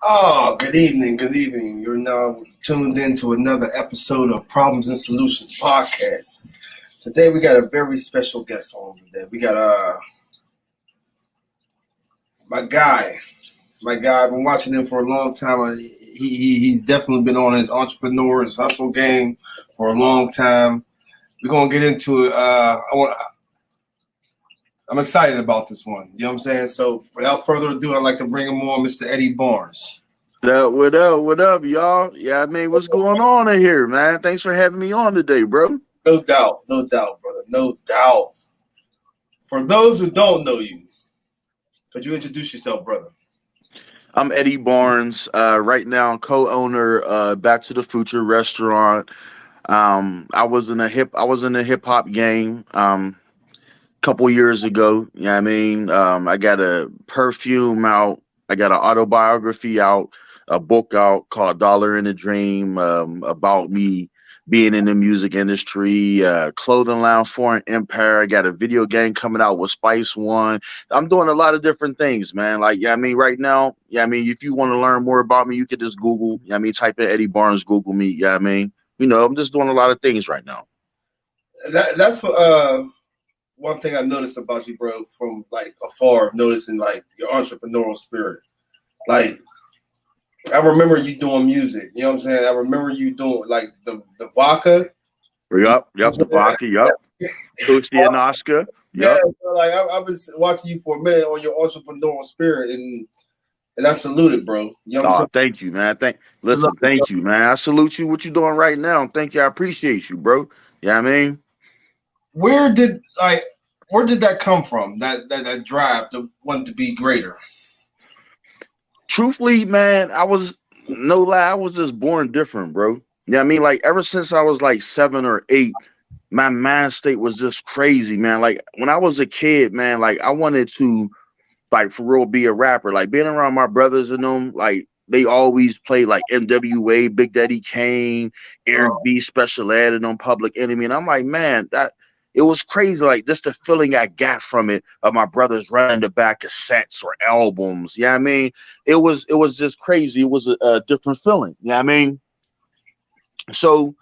Oh, good evening. Good evening. You're now tuned in to another episode of Problems and Solutions podcast. Today we got a very special guest on today. We got my guy. My guy. I've been watching him for a long time. He's definitely been on his entrepreneur, his hustle game for a long time. We're gonna get into it. I'm excited about this one. You know what I'm saying? So without further ado, I'd like to bring him on, Mr. Eddie Barnz. What up, y'all? What's going on in here, man? Thanks for having me on today, bro. No doubt, brother. No doubt. For those who don't know you, could you introduce yourself, brother? I'm Eddie Barnes, right now co-owner Back to the Future restaurant. I was in the hip hop game couple years ago. I got a perfume out, I got an autobiography out, a book out called Dollar in a Dream, about me being in the music industry, clothing line Foreign Empire. I got a video game coming out with Spice One. I'm doing a lot of different things, man. Right now, if you want to learn more about me, you could just Google, type in Eddie Barnes, Google me. I'm just doing a lot of things right now. That's what one thing I noticed about you, bro, from like afar, noticing like your entrepreneurial spirit. Like I remember you doing music. You know what I'm saying? I remember you doing like the vodka. Yep, the vodka, yep. Lucy and Oscar, Yeah, yep. so, like I was watching you for a minute on your entrepreneurial spirit, and I salute it, bro. You know what I'm Oh, saying? thank you, man. Look, Thank you, man. I salute you. What you doing right now? Thank you. I appreciate you, bro. Yeah, Where did like where did that come from? That drive to want to be greater. truthfully, man, I was no lie. I was just born different, bro. Yeah, like ever since I was like 7 or 8, my mind state was just crazy, man. Like when I was a kid, man, like I wanted to like for real be a rapper. Like being around my brothers and them, like they always played like NWA, Big Daddy Kane, Eric Oh, B, Special Ed, and on Public Enemy. And I'm like, man, that it was crazy. Like just the feeling I got from it of my brothers running the back cassettes or albums. Yeah, it was just crazy. It was a different feeling. Yeah, so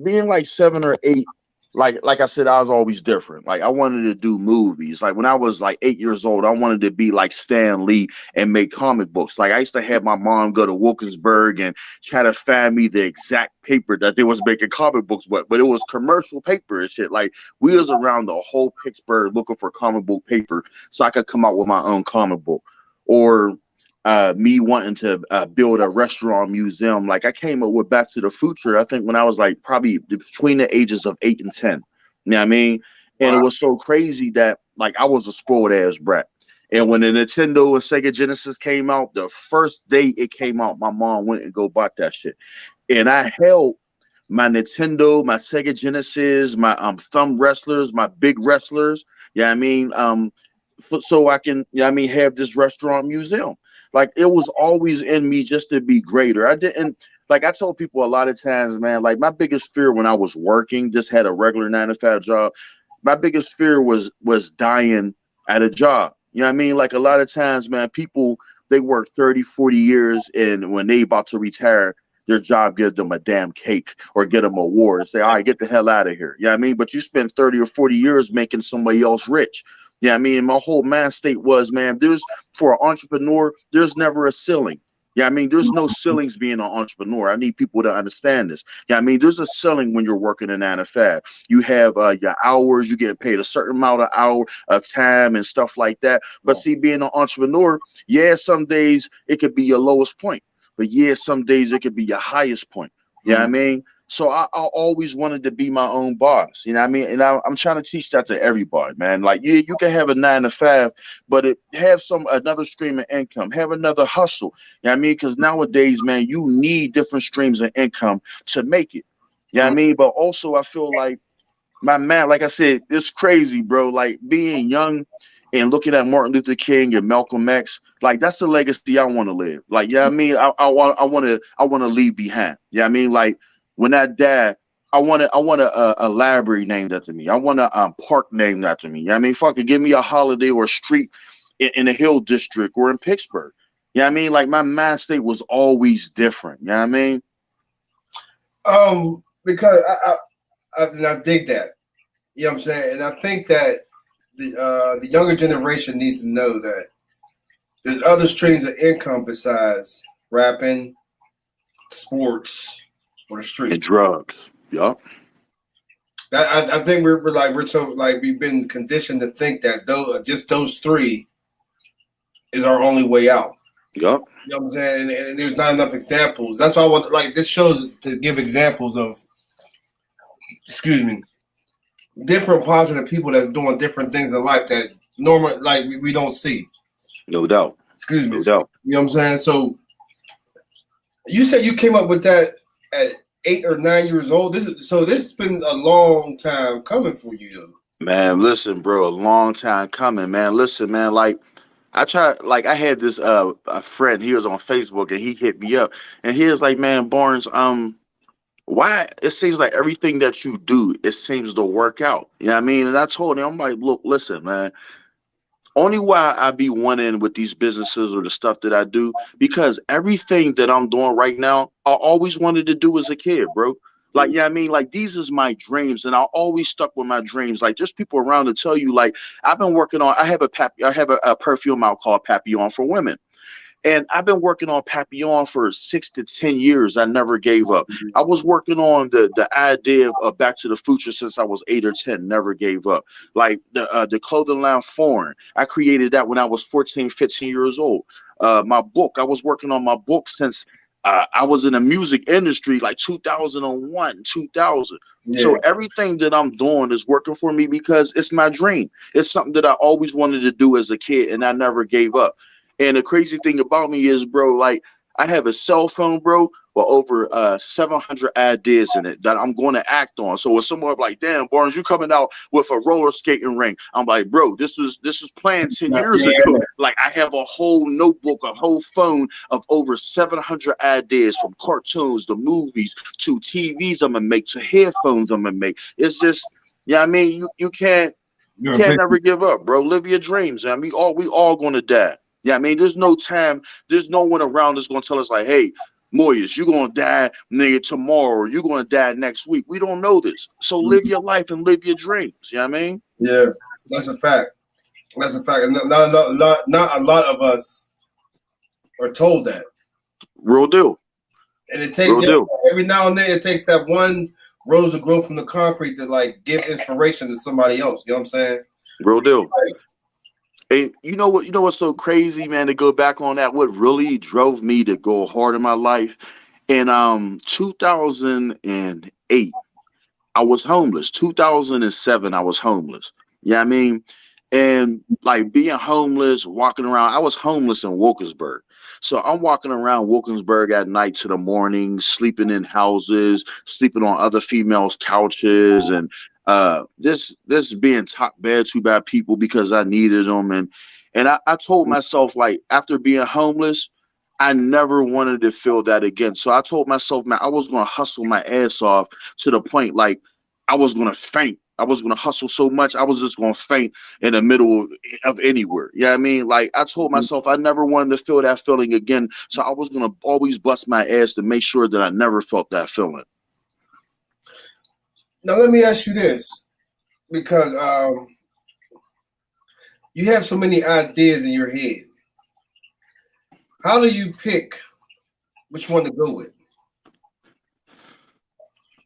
being like 7 or 8, like I said, I was always different. Like I wanted to do movies. Like when I was like 8 years old, I wanted to be like Stan Lee and make comic books. Like I used to have my mom go to Wilkinsburg and try to find me the exact paper that they was making comic books with, but it was commercial paper and shit. Like we was around the whole Pittsburgh looking for comic book paper so I could come out with my own comic book. Or me wanting to build a restaurant museum. Like I came up with Back to the Future, I think when I was like probably between the ages of 8 and 10. You know what I mean? And it wow. was so crazy that like I was a spoiled ass brat. And when the Nintendo and Sega Genesis came out, the first day it came out, my mom went and go bought that shit. And I held my Nintendo, my Sega Genesis, my thumb wrestlers, my big wrestlers. Yeah, so I can, have this restaurant museum. Like it was always in me just to be greater. I didn't like I told people a lot of times, man, like my biggest fear when I was working, just had a regular 9 to 5 job. My biggest fear was dying at a job. You know what I mean? Like a lot of times, man, people they work 30, 40 years and when they about to retire, their job gives them a damn cake or get them a award and say, all right, get the hell out of here. You know what I mean? But you spend 30 or 40 years making somebody else rich. Yeah, my whole mind state was, man, there's for an entrepreneur, there's never a ceiling. Yeah, there's no ceilings being an entrepreneur. I need people to understand this. Yeah, there's a ceiling when you're working a 9 to 5. You have your hours, you get paid a certain amount of hour of time and stuff like that. But see, being an entrepreneur, yeah, some days it could be your lowest point, but yeah, some days it could be your highest point. Yeah, so I always wanted to be my own boss, you know what I mean? And I'm trying to teach that to everybody, man. Like you can have a 9 to 5, but have another stream of income, have another hustle. You know what I mean? Because nowadays, man, you need different streams of income to make it. You know what I mean? But also I feel like my man, like I said, it's crazy, bro. Like being young and looking at Martin Luther King and Malcolm X, like that's the legacy I want to live. Like, yeah, I want to leave behind. Yeah, like when I die, I want a library named after me. I want a park named after me. Yeah, fucking give me a holiday or a street in the Hill District or in Pittsburgh. You know what I mean? Like my mind state was always different. You know what I mean? Because and I dig that. You know what I'm saying? And I think that the younger generation needs to know that there's other streams of income besides rapping, sports, or the And streets. drugs. Yup. I think we're so like we've been conditioned to think that those three is our only way out. Yup. You know what I'm saying? And there's not enough examples. That's why I want like this shows to give examples of, excuse me, different positive people that's doing different things in life that normal like we don't see. No doubt. Excuse me. No doubt. You know what I'm saying? So you said you came up with that at 8 or 9 years old. This has been a long time coming for you, though. Man, listen, bro, a long time coming, man. Listen, man, like I had this a friend, he was on Facebook and he hit me up and he was like, man, Barnes, why it seems like everything that you do, it seems to work out. You know what I mean? And I told him, I'm like, look, listen, man, only why I be one in with these businesses or the stuff that I do, because everything that I'm doing right now, I always wanted to do as a kid, bro. Like, yeah, I mean, like these is my dreams, and I always stuck with my dreams. Like, there's people around to tell you, like, I've been working on. I have a perfume out called Papillon for women. And I've been working on Papillon for 6 to 10 years. I never gave up. I was working on the idea of Back to the Future since I was 8 or 10. Never gave up. Like the clothing line Foreign, I created that when I was 14, 15 years old. My book, I was working on my book since I was in the music industry like 2001, 2000. Yeah. So everything that I'm doing is working for me because it's my dream. It's something that I always wanted to do as a kid, and I never gave up. And the crazy thing about me is, bro, like I have a cell phone, bro, with over 700 ideas in it that I'm going to act on. So when someone like, damn, Barnes, you coming out with a roller skating ring, I'm like, bro, this was planned 10 years ago. Like I have a whole notebook, a whole phone of over 700 ideas, from cartoons to movies to TVs I'm gonna make to headphones I'm gonna make. It's just, yeah, I mean, you can't never give up, bro. Live your dreams. I mean, we all gonna die. Yeah, I mean, there's no time, there's no one around that's gonna tell us like, hey, Moyes, you're gonna die nigga tomorrow, or you're gonna die next week. We don't know this. So live your life and live your dreams. You know what I mean? Yeah, that's a fact. That's a fact. And not a lot of us are told that. Real deal. And it takes Real deal. every now and then it takes that one rose of growth from the concrete to like give inspiration to somebody else. You know what I'm saying? Real deal. And you know what? You know what's so crazy, man? To go back on that, what really drove me to go hard in my life in 2008, I was homeless. 2007, I was homeless. Yeah, I mean, and like being homeless, walking around. I was homeless in Wilkinsburg, so I'm walking around Wilkinsburg at night to the morning, sleeping in houses, sleeping on other females' couches, and this being top bed to by people because I needed them, and I told myself like after being homeless, I never wanted to feel that again. So I told myself, man, I was gonna hustle my ass off to the point like I was gonna faint. I was gonna hustle so much I was just gonna faint in the middle of anywhere. You know what I mean? Like I told myself I never wanted to feel that feeling again. So I was gonna always bust my ass to make sure that I never felt that feeling. Now let me ask you this, because you have so many ideas in your head. How do you pick which one to go with?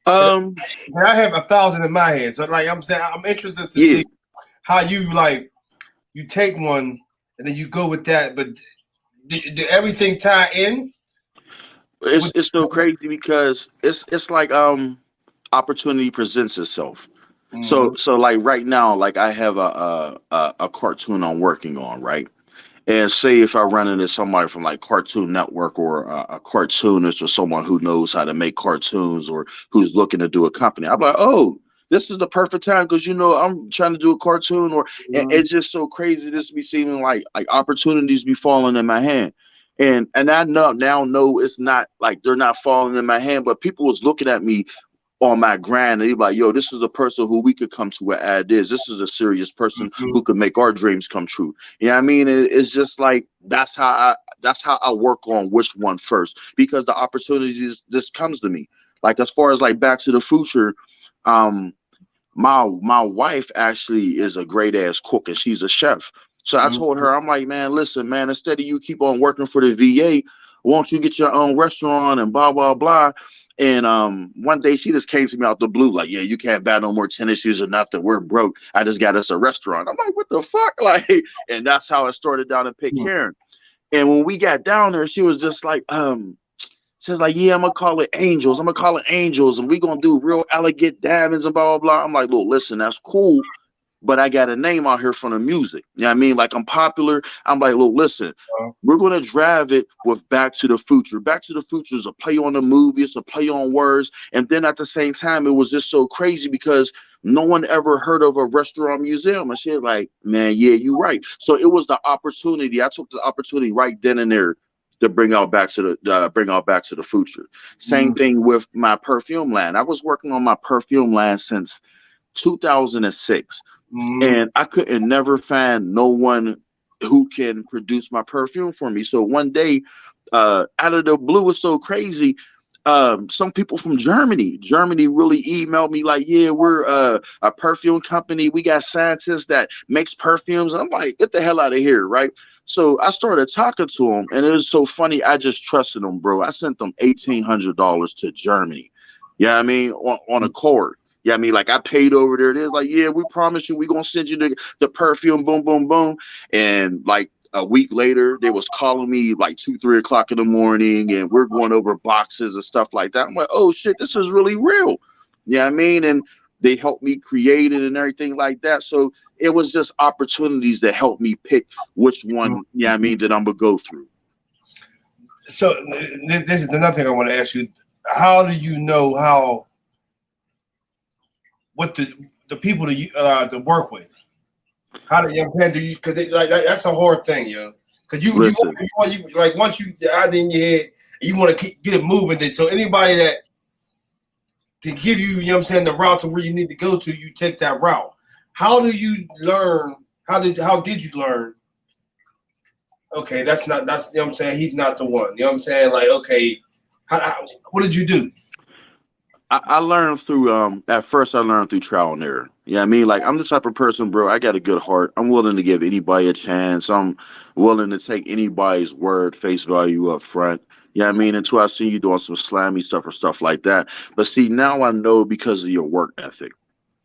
I have 1,000 in my head, so like I'm saying, I'm interested to see how you like you take one and then you go with that. But do everything tie in? It's so crazy because it's like opportunity presents itself. Mm-hmm. So like right now, like I have a cartoon I'm working on, right? And say if I run into somebody from like Cartoon Network or a cartoonist or someone who knows how to make cartoons or who's looking to do a company, I'm like, oh, this is the perfect time because you know I'm trying to do a cartoon, or and it's just so crazy. This be seeming like opportunities be falling in my hand, and I now know it's not like they're not falling in my hand, but people was looking at me on my grind. And he's like, yo, this is a person who we could come to and add this. This is a serious person who could make our dreams come true. You know what I mean? It's just like that's how I work on which one first, because the opportunities just comes to me. Like as far as like Back to the Future, um, my wife actually is a great ass cook and she's a chef. So I told her, I'm like, man, listen, man, instead of you keep on working for the VA, won't you get your own restaurant and blah blah blah. And one day she just came to me out the blue, like, yeah, you can't buy no more tennis shoes or nothing. We're broke. I just got us a restaurant. I'm like, what the fuck? Like, and that's how it started down in Pitcairn. And when we got down there, she was just like, she was like, yeah, I'm gonna call it Angels. I'm gonna call it Angels, and we gonna do real elegant diamonds and blah blah blah. I'm like, look, listen, that's cool, but I got a name out here from the music. You know what I mean? Like I'm popular. I'm like, look, listen, we're gonna drive it with Back to the Future. Back to the Future is a play on the movie, it's a play on words. And then at the same time, it was just so crazy because no one ever heard of a restaurant museum. And she was like, man, yeah, you're right. So it was the opportunity. I took the opportunity right then and there to bring out Back to the Future. Same thing with my perfume line. I was working on my perfume line since 2006. And I couldn't never find no one who can produce my perfume for me. So one day, out of the blue, was so crazy. Some people from Germany really emailed me like, yeah, we're a perfume company. We got scientists that makes perfumes. And I'm like, get the hell out of here, right? So I started talking to them, and it was so funny. I just trusted them, bro. I sent them $1,800 to Germany. Yeah, I mean, on a card. Yeah, I mean, like I paid over there. They're like, yeah, we promise you, we're gonna send you the perfume, boom, boom, boom. And like a week later, they was calling me like 2, 3 o'clock in the morning, and we're going over boxes and stuff like that. I'm like, oh shit, this is really real. Yeah, I mean, and they helped me create it and everything like that. So it was just opportunities that helped me pick which one, yeah, I mean, that I'm gonna go through. So this is another thing I want to ask you. How do you know what the people to work with? How do you plan? Do you, because like that's a hard thing, yo. Because you like once you the idea in your head, you want to get it moving. So anybody that can give you, you know what I'm saying, the route to where you need to go to, you take that route. How do you learn? How did you learn? Okay, that's you know what I'm saying. He's not the one. You know what I'm saying? Like, okay, what did you do? I learned through at first I learned through trial and error. Yeah, I mean, like I'm the type of person, bro. I got a good heart. I'm willing to give anybody a chance. I'm willing to take anybody's word face value up front. Yeah, I mean, until I see you doing some slimy stuff or stuff like that. But see, now I know because of your work ethic.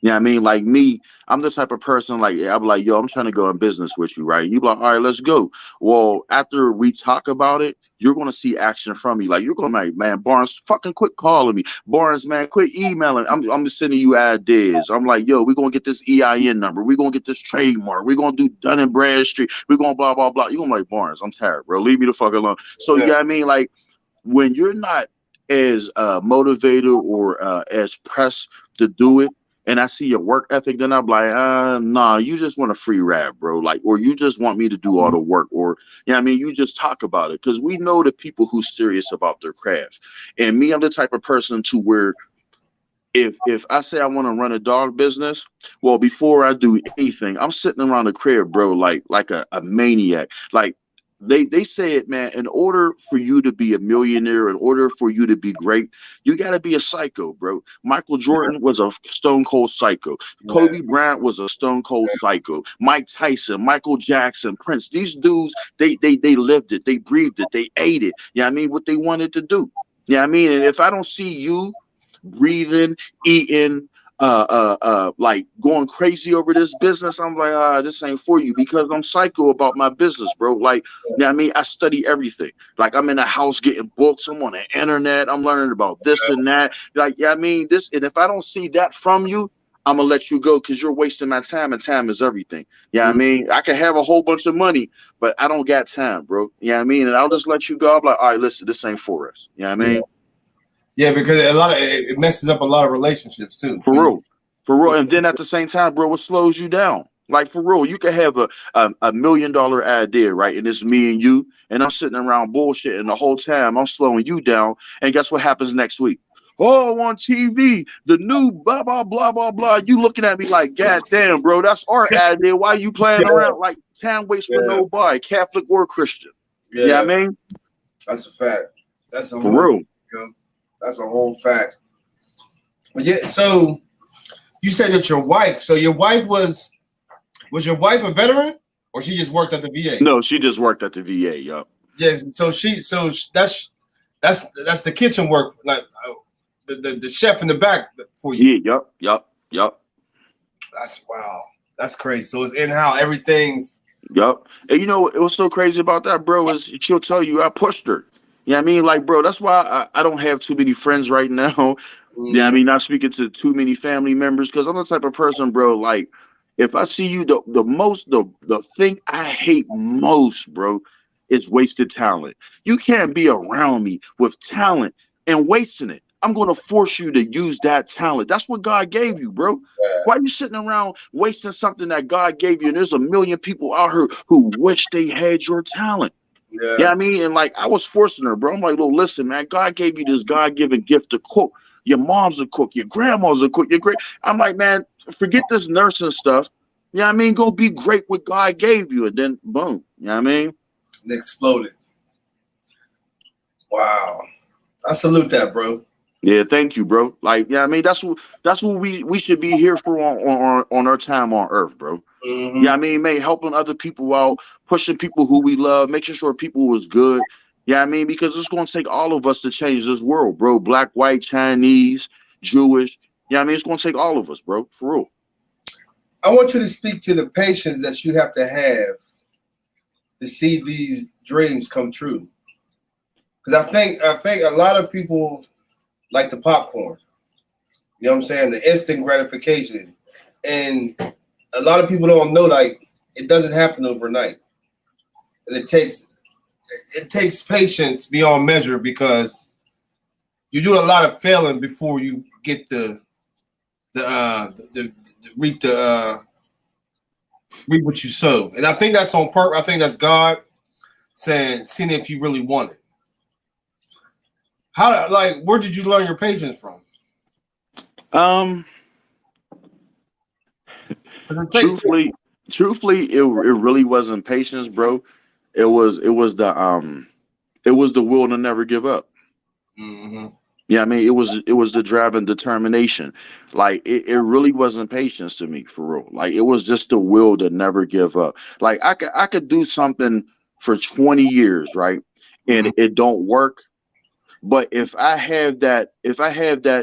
Yeah, I mean, like me, I'm the type of person like I'm like, yo, I'm trying to go in business with you, right? You be like, all right, let's go. Well, after we talk about it, you're gonna see action from me. Like you're gonna be like, man, Barnz, fucking quit calling me. Barnz, man, quit emailing. I'm just sending you ideas. I'm like, yo, we're gonna get this EIN number. We're gonna get this trademark. We're gonna do Dun and Bradstreet. We're gonna blah blah blah. You're gonna be like, Barnz, I'm tired, bro. Leave me the fuck alone. So yeah, I mean, like when you're not as motivated or as pressed to do it, and I see your work ethic, then I'm like, nah, you just want a free rap, bro. Like, or you just want me to do all the work, or yeah, I mean, you just talk about it. Cause we know the people who's serious about their craft. And me, I'm the type of person to where if I say I want to run a dog business, well, before I do anything, I'm sitting around the crib, bro, like a maniac. Like they say it, man, in order for you to be a millionaire, in order for you to be great, you got to be a psycho, bro. Michael Jordan was a stone cold psycho. Kobe Bryant was a stone cold psycho. Mike Tyson, Michael Jackson, Prince, these dudes, they lived it, they breathed it, they ate it. Yeah, I mean, what they wanted to do. Yeah, I mean, and if I don't see you breathing, eating, like going crazy over this business, I'm like, this ain't for you, because I'm psycho about my business, bro. Like, you know what I mean? I study everything. Like, I'm in the house getting books, I'm on the internet, I'm learning about this and that. Like, yeah, I mean, this, and if I don't see that from you, I'm gonna let you go because you're wasting my time, and time is everything. Yeah, I mean, I can have a whole bunch of money, but I don't got time, bro. Yeah, I mean, and I'll just let you go. I'm like, all right, listen, this ain't for us. Yeah, I mean. Yeah, because it messes up a lot of relationships too. For real. And then at the same time, bro, what slows you down? Like for real, you could have a $1 million idea, right? And it's me and you, and I'm sitting around bullshitting the whole time. I'm slowing you down, and guess what happens next week? Oh, on TV, the new blah blah blah blah blah. You looking at me like, God damn, bro, that's our ad there. Why you playing Yeah, around like time waits for yeah, nobody, Catholic or Christian? Yeah, yeah. I mean, That's a fact. That's a for whole. real. You know, that's a whole fact. But yeah, so you said that your wife. So your wife was your wife a veteran, or she just worked at the VA? No, she just worked at the VA. Yup. Yes. That's the kitchen work, like the chef in the back for you. Yeah. Yup. Yup. Yup. That's wow. That's crazy. So it's in how everything's. Yup. And you know it was so crazy about that, bro, is she'll tell you I pushed her. Yeah, I mean, like, bro, that's why I don't have too many friends right now. Yeah, I mean, not speaking to too many family members because I'm the type of person, bro. Like, if I see you, the thing I hate most, bro, is wasted talent. You can't be around me with talent and wasting it. I'm gonna force you to use that talent. That's what God gave you, bro. Yeah. Why are you sitting around wasting something that God gave you? And there's a million people out here who wish they had your talent. Yeah, I mean, and like I was forcing her, bro. I'm like, well, listen, man, God gave you this God-given gift to cook. Your mom's a cook, your grandma's a cook, your great. I'm like, man, forget this nursing stuff. Yeah, I mean, go be great what God gave you, and then boom. You know what I mean? It exploded. Wow. I salute that, bro. Yeah, thank you, bro. Like, yeah, I mean, that's what we should be here for on our time on Earth, bro. Mm-hmm. Yeah, I mean, man, helping other people out, pushing people who we love, making sure people was good. Yeah, I mean, because it's going to take all of us to change this world, bro. Black, white, Chinese, Jewish. Yeah, I mean, it's going to take all of us, bro, for real. I want you to speak to the patience that you have to see these dreams come true. Because I think a lot of people like the popcorn. You know what I'm saying? The instant gratification. And a lot of people don't know, like, it doesn't happen overnight. And it takes patience beyond measure because you do a lot of failing before you get the reap reap what you sow. And I think that's on purpose. I think that's God seeing if you really want it. How, like, where did you learn your patience from? Um, truthfully, it really wasn't patience, bro. It was the will to never give up. Mm-hmm. Yeah, I mean, it was the drive and determination. Like it really wasn't patience to me for real. Like it was just the will to never give up. Like I could do something for 20 years, right? Mm-hmm. And it don't work. But if I have that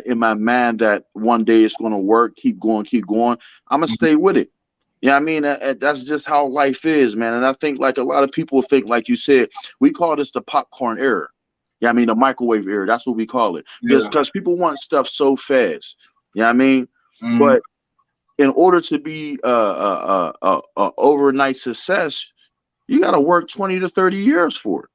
in my mind that one day it's gonna work, keep going, I'm gonna stay with it. Yeah, I mean that's just how life is, man. And I think like a lot of people think, like you said, we call this the popcorn era. Yeah, I mean the microwave era. That's what we call it. Yeah. Because people want stuff so fast. Yeah, I mean, Mm-hmm. but in order to be a overnight success, you got to work 20 to 30 years for it.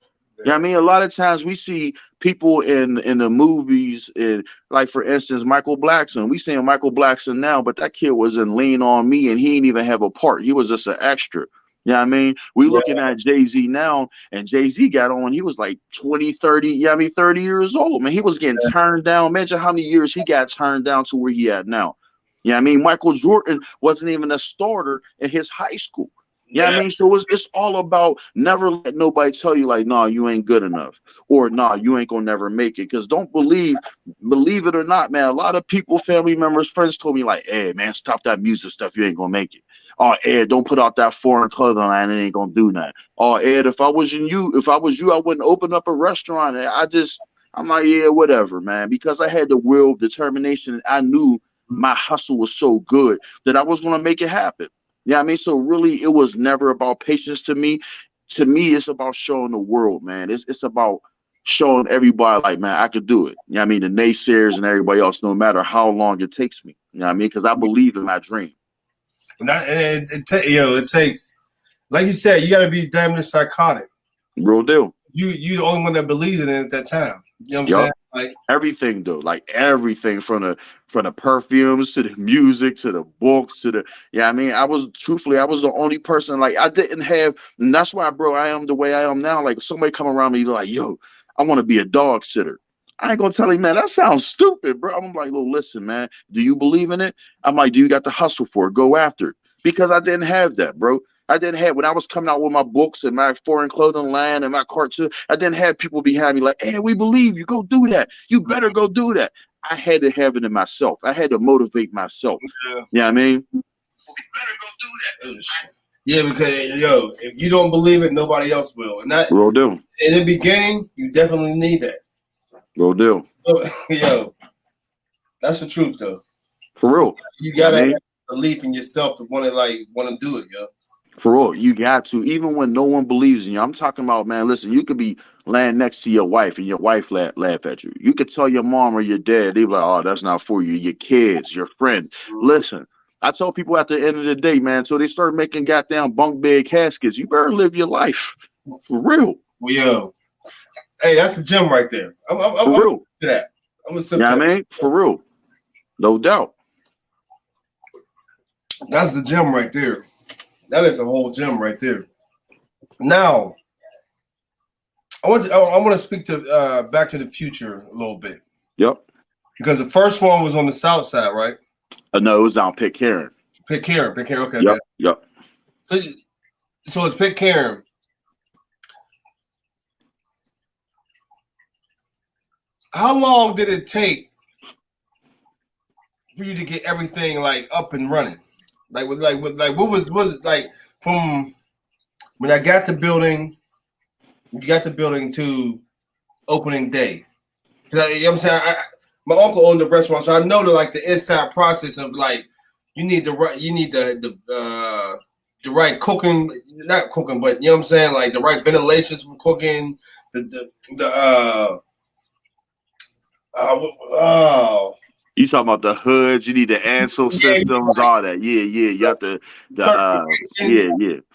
Yeah, I mean, a lot of times we see people in the movies, and like for instance, Michael Blackson. We seeing Michael Blackson now, but that kid was in Lean on Me, and he didn't even have a part. He was just an extra. Yeah, I mean, we Yeah. looking at Jay-Z now, and Jay-Z got on. He was like 20, 30. Yeah, I mean, 30 years old. Man, he was getting turned down. Imagine how many years he got turned down to where he at now. Yeah, I mean, Michael Jordan wasn't even a starter in his high school. Yeah, I Yeah. mean, so it's all about never let nobody tell you like, nah, you ain't good enough, or nah, you ain't gonna never make it. Because don't believe it or not, man. A lot of people, family members, friends told me like, hey, man, stop that music stuff. You ain't gonna make it. Oh, Ed, don't put out that foreign clothing line. It ain't gonna do nothing. Oh, Ed, if I was you, I wouldn't open up a restaurant. And I'm like, yeah, whatever, man. Because I had the will, determination. I knew my hustle was so good that I was gonna make it happen. Yeah, I mean, so really, it was never about patience to me. To me, it's about showing the world, man. It's about showing everybody, like, man, I could do it. Yeah, I mean, the naysayers and everybody else, no matter how long it takes me. You know what I mean? Because I believe in my dream. It takes, like you said, you got to be damn near psychotic. Real deal. You the only one that believes in it at that time. You know what I'm Yup. saying? Like Everything though, like everything from the perfumes to the music to the books to the yeah. I mean, I was the only person, like I didn't have, and that's why, bro, I am the way I am now. Like if somebody come around me like, yo, I want to be a dog sitter. I ain't gonna tell him, man, that sounds stupid, bro. I'm like, well, listen, man, do you believe in it? I'm like, do you got the hustle for it? Go after it. Because I didn't have that, bro. I didn't have when I was coming out with my books and my foreign clothing line and my cartoon. I didn't have people behind me like, hey, we believe you. Go do that. You better go do that. I had to have it in myself. I had to motivate myself. Yeah. You know what I mean? We better go do that. Yeah, because yo, if you don't believe it, nobody else will. And that will do. In the beginning, you definitely need that. Will do. Yo, that's the truth though. For real. You gotta have belief in yourself to want to do it, yo. For real, you got to, even when no one believes in you. I'm talking about, man, listen, you could be laying next to your wife and your wife laugh at you. You could tell your mom or your dad, they be like, oh, that's not for you. Your kids, your friend. Listen, I tell people at the end of the day, man, until they start making goddamn bunk bed caskets, you better live your life. For real. Yo. Hey, that's a gem right there. I'm for real. To that. I'm gonna sit yeah, I mean, for real. No doubt. That's the gem right there. That is a whole gem right there. Now, I want to speak to Back to the Future a little bit. Yep. Because the first one was on the south side, right? No, it was on Pitcairn. Pitcairn. Okay. Yep. Yep. So it's Pitcairn. How long did it take for you to get everything like up and running? What was like from when I got the building, you got the building to opening day? You know what I'm saying? My uncle owned the restaurant, so I know the inside process of you need the right cooking, not cooking, but you know what I'm saying, like the right ventilations for cooking, You talking about the hoods? You need the Ansel systems, all that. Yeah. You have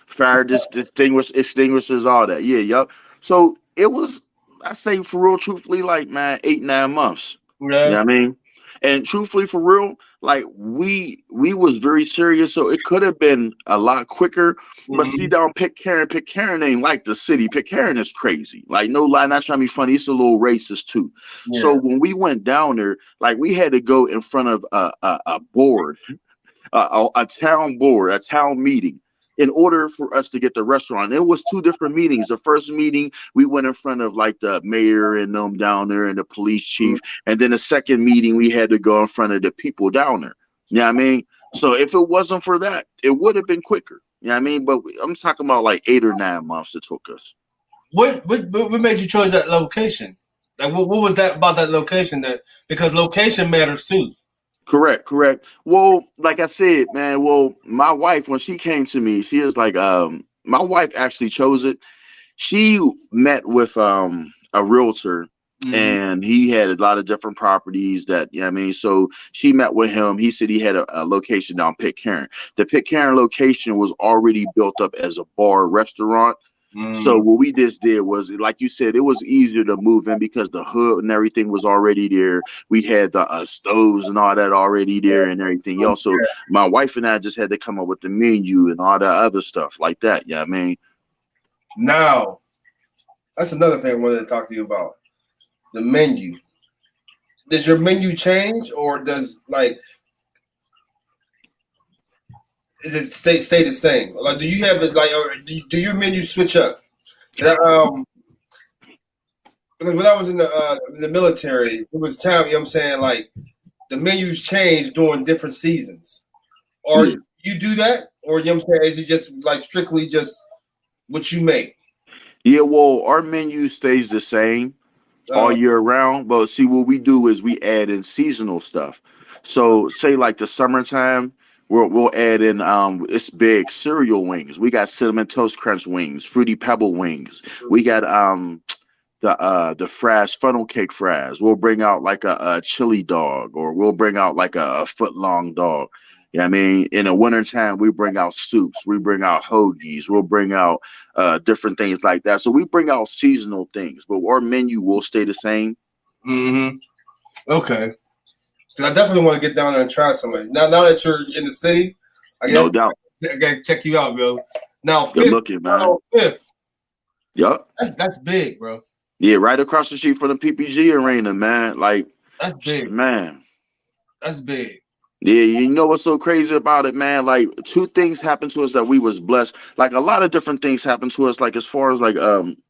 fire extinguishers, all that. Yeah, yup. So it was, I say for real, truthfully, like 8-9 months. Yeah. You know what I mean? And truthfully, for real, like we was very serious, so it could have been a lot quicker. But see, down Pitcairn ain't like the city. Pitcairn is crazy. Like, no lie, not trying to be funny. It's a little racist too. Yeah. So when we went down there, like we had to go in front of a board, a town board, a town meeting, in order for us to get the restaurant. It was 2 different meetings. The first meeting, we went in front of like the mayor and them down there and the police chief. And then the second meeting, we had to go in front of the people down there. You know what I mean? So if it wasn't for that, it would have been quicker. You know what I mean? But I'm talking about like 8 or 9 months it took us. What made you choose that location? Like what was that about that location because location matters too. Correct. Well, like I said, man, my wife, when she came to me, she is like, my wife actually chose it. She met with a realtor and he had a lot of different properties that, you know what I mean? So she met with him. He said he had a location down Pitcairn. The Pitcairn location was already built up as a bar restaurant. So what we just did was, like you said, it was easier to move in because the hood and everything was already there. We had the stoves and all that already there and everything else. So my wife and I just had to come up with the menu and all that other stuff like that. Yeah, you know I mean. Now, that's another thing I wanted to talk to you about. The menu. Does your menu change, or does is it stay the same? Like, do you have it or do your menu switch up? Because when I was in the military, it was time. You know what I'm saying? Like the menus change during different seasons. Or you do that, or you know what I'm saying? Is it just strictly just what you make? Yeah, well, our menu stays the same all year round. But see, what we do is we add in seasonal stuff. So say like the summertime, we'll add in it's big cereal wings. We got cinnamon toast crunch wings, fruity pebble wings. We got the fries, funnel cake fries. We'll bring out like a chili dog, or we'll bring out like a foot long dog. You know what I mean? In the wintertime, we bring out soups, we bring out hoagies, we'll bring out different things like that. So we bring out seasonal things, but our menu will stay the same. Okay. Because I definitely want to get down there and try something. Now that you're in the city, no doubt. I gotta check you out, bro. Now, good looking, man. 5th. Yep. That's big, bro. Yeah, right across the street from the PPG arena, man. Like, That's big. man. That's big. Yeah, you know what's so crazy about it, man? Like two things happened to us that we was blessed. Like a lot of different things happened to us. Like as far as like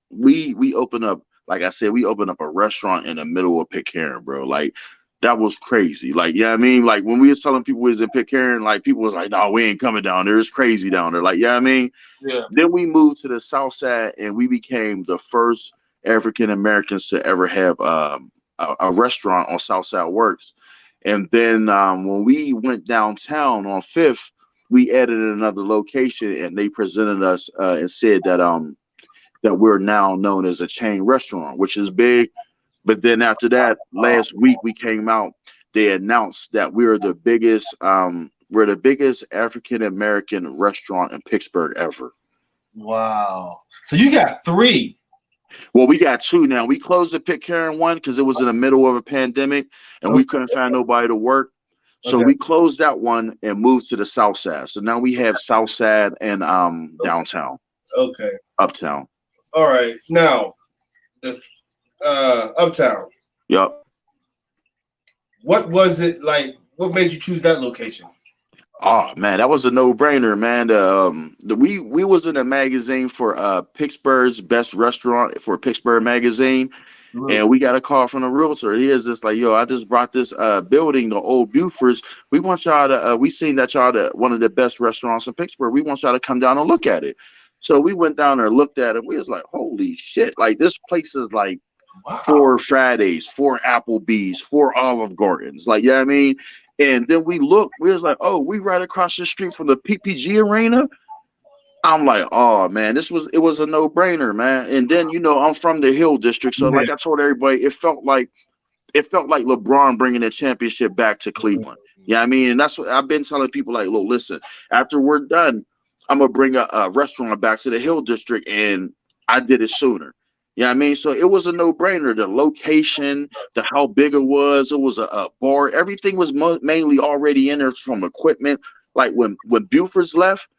we opened up, like I said, we opened up a restaurant in the middle of Pitcairn, bro. Like that was crazy. Like, yeah, I mean, like when we was telling people we was in Pitcairn, like people was like, no, we ain't coming down there. It's crazy down there. Like, yeah, I mean, Yeah. then we moved to the South Side and we became the first African Americans to ever have a restaurant on Southside Works. And then when we went downtown on Fifth, we added another location, and they presented us and said that we're now known as a chain restaurant, which is big. But then after that, last week we came out. They announced that we're the biggest African American restaurant in Pittsburgh ever. Wow. So you got three. Well, we got two now. We closed the Pitcairn one because it was in the middle of a pandemic and we Okay. couldn't find nobody to work. So Okay. we closed that one and moved to the South Side. So now we have South Side and downtown, Okay. uptown. All right. Now, the Uptown. Yep. What was it like? What made you choose that location? Oh man, that was a no-brainer, man. We was in a magazine for Pittsburgh's best restaurant for Pittsburgh magazine, and we got a call from the realtor. He is just like, yo, I just brought this building, the old Buford's. We want y'all to we seen that y'all the one of the best restaurants in Pittsburgh. We want y'all to come down and look at it. So we went down there, looked at it. We was like, holy shit! Like this place is like Wow. 4 Fridays, 4 Applebee's, 4 Olive Gardens. Like, yeah, I mean. And then we looked, we was like, oh, we right across the street from the PPG arena. I'm like, oh man, it was a no-brainer, man. And then, you know, I'm from the Hill District. So Yeah. like I told everybody, it felt like LeBron bringing the championship back to Cleveland. Yeah, I mean, and that's what I've been telling people. Like, look, listen, after we're done, I'm gonna bring a restaurant back to the Hill District, and I did it sooner. Yeah, I mean, so it was a no-brainer. The location, the how big it was a bar. Everything was mainly already in there from equipment. Like when Buford's left,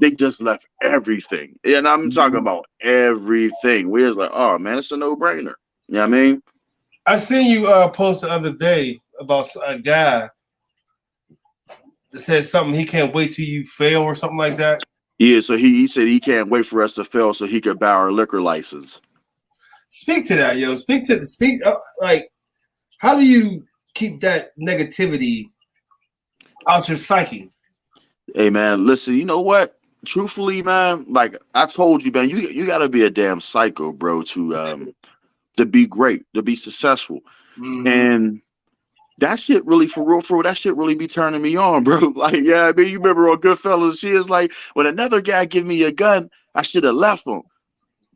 they just left everything, and I'm talking about everything. We was like, oh man, it's a no-brainer. Yeah, I mean. I seen you post the other day about a guy that said something he can't wait till you fail or something like that. Yeah, so he said he can't wait for us to fail so he could buy our liquor license. Speak to that, yo. Speak. Like, how do you keep that negativity out your psyche? Hey man, listen, you know what? Truthfully, man, like I told you, man, you gotta be a damn psycho, bro, to be great, to be successful. Mm-hmm. And that shit really for real, that shit really be turning me on, bro. Like, yeah, I mean, you remember on Goodfellas, she is like, when another guy give me a gun, I should have left him.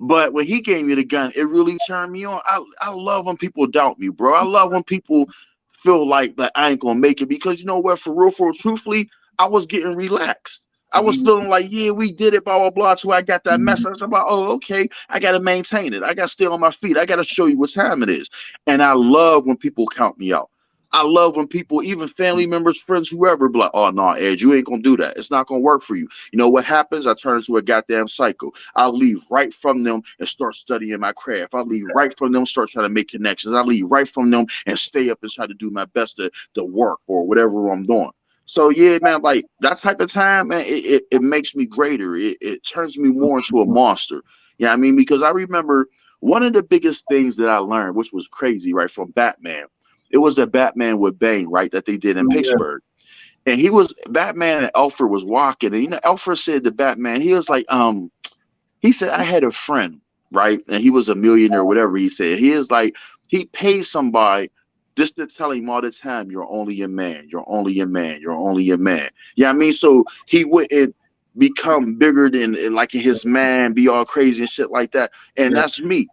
But when he gave me the gun, it really turned me on. I love when people doubt me, bro. I love when people feel like that I ain't gonna make it because you know what, for real, truthfully, I was getting relaxed. I was feeling like, yeah, we did it, blah, blah, blah. So I got that message about, oh, okay, I got to maintain it. I got to stay on my feet. I got to show you what time it is. And I love when people count me out. I love when people, even family members, friends, whoever, be like, oh, no, Ed, you ain't going to do that. It's not going to work for you. You know what happens? I turn into a goddamn psycho. I'll leave right from them and start studying my craft. I leave right from them, start trying to make connections. I leave right from them and stay up and try to do my best to work or whatever I'm doing. So yeah, man, like that type of time, man, it makes me greater. It turns me more into a monster. Yeah, I mean, because I remember one of the biggest things that I learned, which was crazy, right, from Batman. It was the Batman with Bane, right, that they did in Pittsburgh. And Batman and Alfred was walking, and you know, Alfred said to Batman, he was like, he said, I had a friend, right? And he was a millionaire, whatever he said. He is like, he paid somebody just to tell him all the time, you're only a man, you're only a man, you're only a man. Yeah, I mean, so he wouldn't become bigger than like his man, be all crazy and shit like that. And that's me.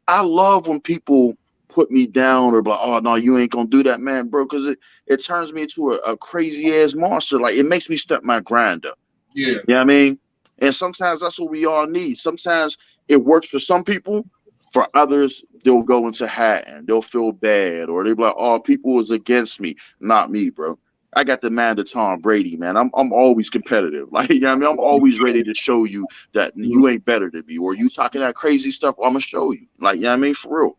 I love when people put me down or like, oh no, you ain't gonna do that, man, bro, because it turns me into a crazy ass monster. Like it makes me step my grind up. Yeah. You know what I mean? And sometimes that's what we all need. Sometimes it works for some people. For others, they'll go into hiding. They'll feel bad, or they'll be like, "Oh, people is against me." Not me, bro. I got the man to Tom Brady, man. I'm always competitive. Like, you know what I mean? I'm always ready to show you that you ain't better than me, or you talking that crazy stuff, I'm gonna show you. Like, you know what I mean? For real.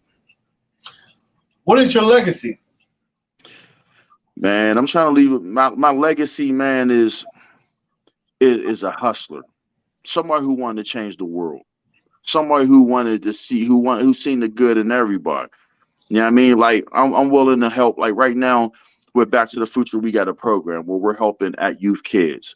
What is your legacy? Man, I'm trying to leave my legacy, man, is a hustler. Somebody who wanted to change the world. Somebody who wanted to see who's seen the good in everybody. You know what I mean? Like, I'm willing to help. Like right now, with Back to the Future, we got a program where we're helping at youth kids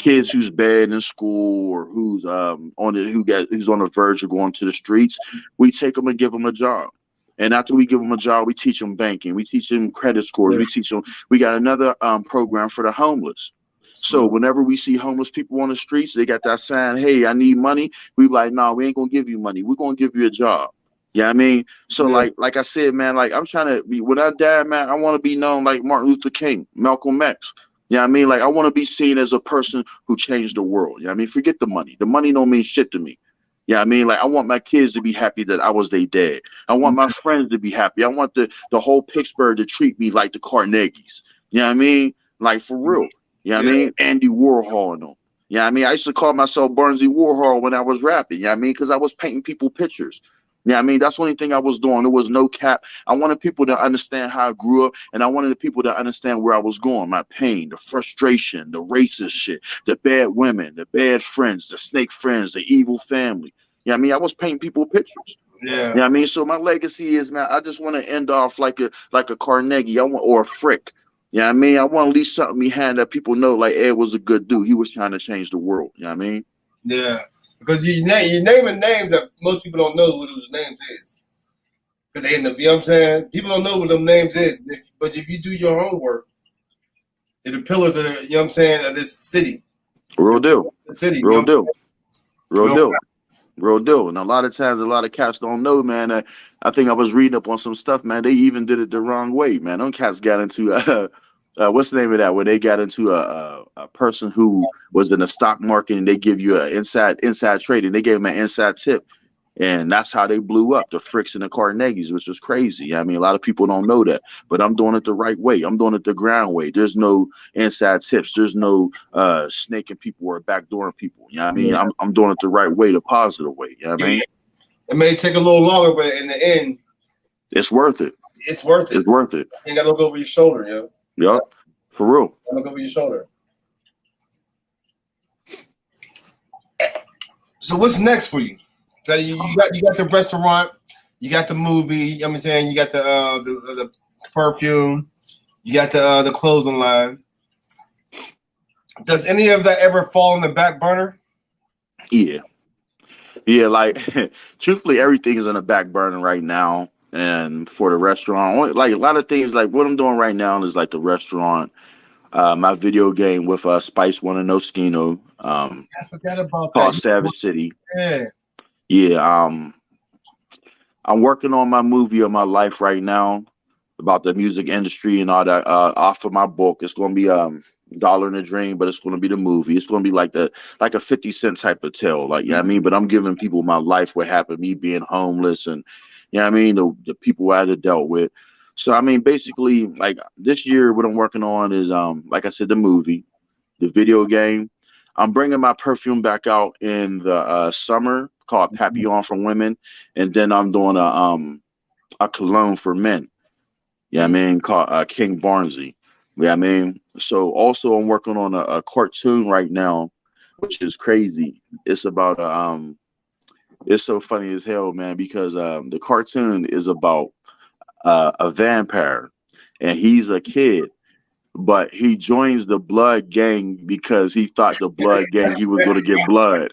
who's bad in school, or who's who's on the verge of going to the streets. We take them and give them a job. And after we give them a job, we teach them banking. We teach them credit scores. We teach them. We got another program for the homeless. So whenever we see homeless people on the streets, they got that sign, "Hey, I need money." We like, "No, we ain't gonna give you money. We're gonna give you a job." Yeah, I mean, so like I said, man, like I'm trying to be, when I die, man, I want to be known like Martin Luther King, Malcolm X. Yeah, I mean, like I want to be seen as a person who changed the world. Yeah, I mean, forget the money. The money don't mean shit to me. Yeah, I mean, like I want my kids to be happy that I was their dad. I want my friends to be happy. I want the whole Pittsburgh to treat me like the Carnegies. Yeah, I mean, like for real. Yeah, I mean, Andy Warhol and them. Yeah, I mean, I used to call myself Barnz Warhol when I was rapping. Yeah, I mean, because I was painting people pictures. Yeah, I mean, that's the only thing I was doing. There was no cap. I wanted people to understand how I grew up, and I wanted the people to understand where I was going, my pain, the frustration, the racist shit, the bad women, the bad friends, the snake friends, the evil family. Yeah, I mean, I was painting people pictures. Yeah. Yeah, I mean, so my legacy is, man, I just want to end off like a Carnegie, or a Frick. Yeah, I mean, I want to leave something behind that people know, like Ed was a good dude. He was trying to change the world. You know what I mean? Yeah. Because you're naming names that most people don't know what those names is. Because they end up, you know what I'm saying? People don't know what them names is. But if you do your homework, they're the pillars of the, you know what I'm saying, of this city. Real deal. The city. Real You know deal. Real deal. Real deal. And a lot of times, a lot of cats don't know, man. I think I was reading up on some stuff, man. They even did it the wrong way, man. Them cats got into what's the name of that? Where they got into a person who was in the stock market, and they give you an inside trading. They gave them an inside tip, and that's how they blew up, the Fricks and the Carnegies, which was crazy. I mean, a lot of people don't know that, but I'm doing it the right way. I'm doing it the ground way. There's no inside tips. There's no snaking people or backdooring people. You know what I mean? I'm doing it the right way, the positive way. You know what I mean? It may take a little longer, but in the end, it's worth it. It's worth it. It's worth it. You gotta look over your shoulder, yo. Yep. For real. Look over your shoulder. So what's next for you? So you got the restaurant, you got the movie. You know what I'm saying, you got the perfume, you got the clothing line. Does any of that ever fall on the back burner? Yeah, like truthfully, everything is on the back burner right now. And for the restaurant, like a lot of things, like what I'm doing right now is like the restaurant, my video game with Spice One and Oskino, I forgot about called that. Savage City. Yeah. I'm working on my movie of my life right now about the music industry and all that. Off of my book, it's going to be Dollar in a Dream, but it's going to be the movie. It's going to be like a 50 Cent type of tale, like, you know what I mean? But I'm giving people my life, what happened, me being homeless, and you know what I mean, the people I had dealt with. So I mean, basically, like this year, what I'm working on is like I said, the movie, the video game. I'm bringing my perfume back out in the summer, called Papillon for women, and then I'm doing a cologne for men. Yeah, I mean, called King Barnzy. Yeah, I mean, so also I'm working on a cartoon right now, which is crazy. It's about it's so funny as hell, man, because the cartoon is about a vampire, and he's a kid, but he joins the blood gang because he thought the blood gang he was going to get blood.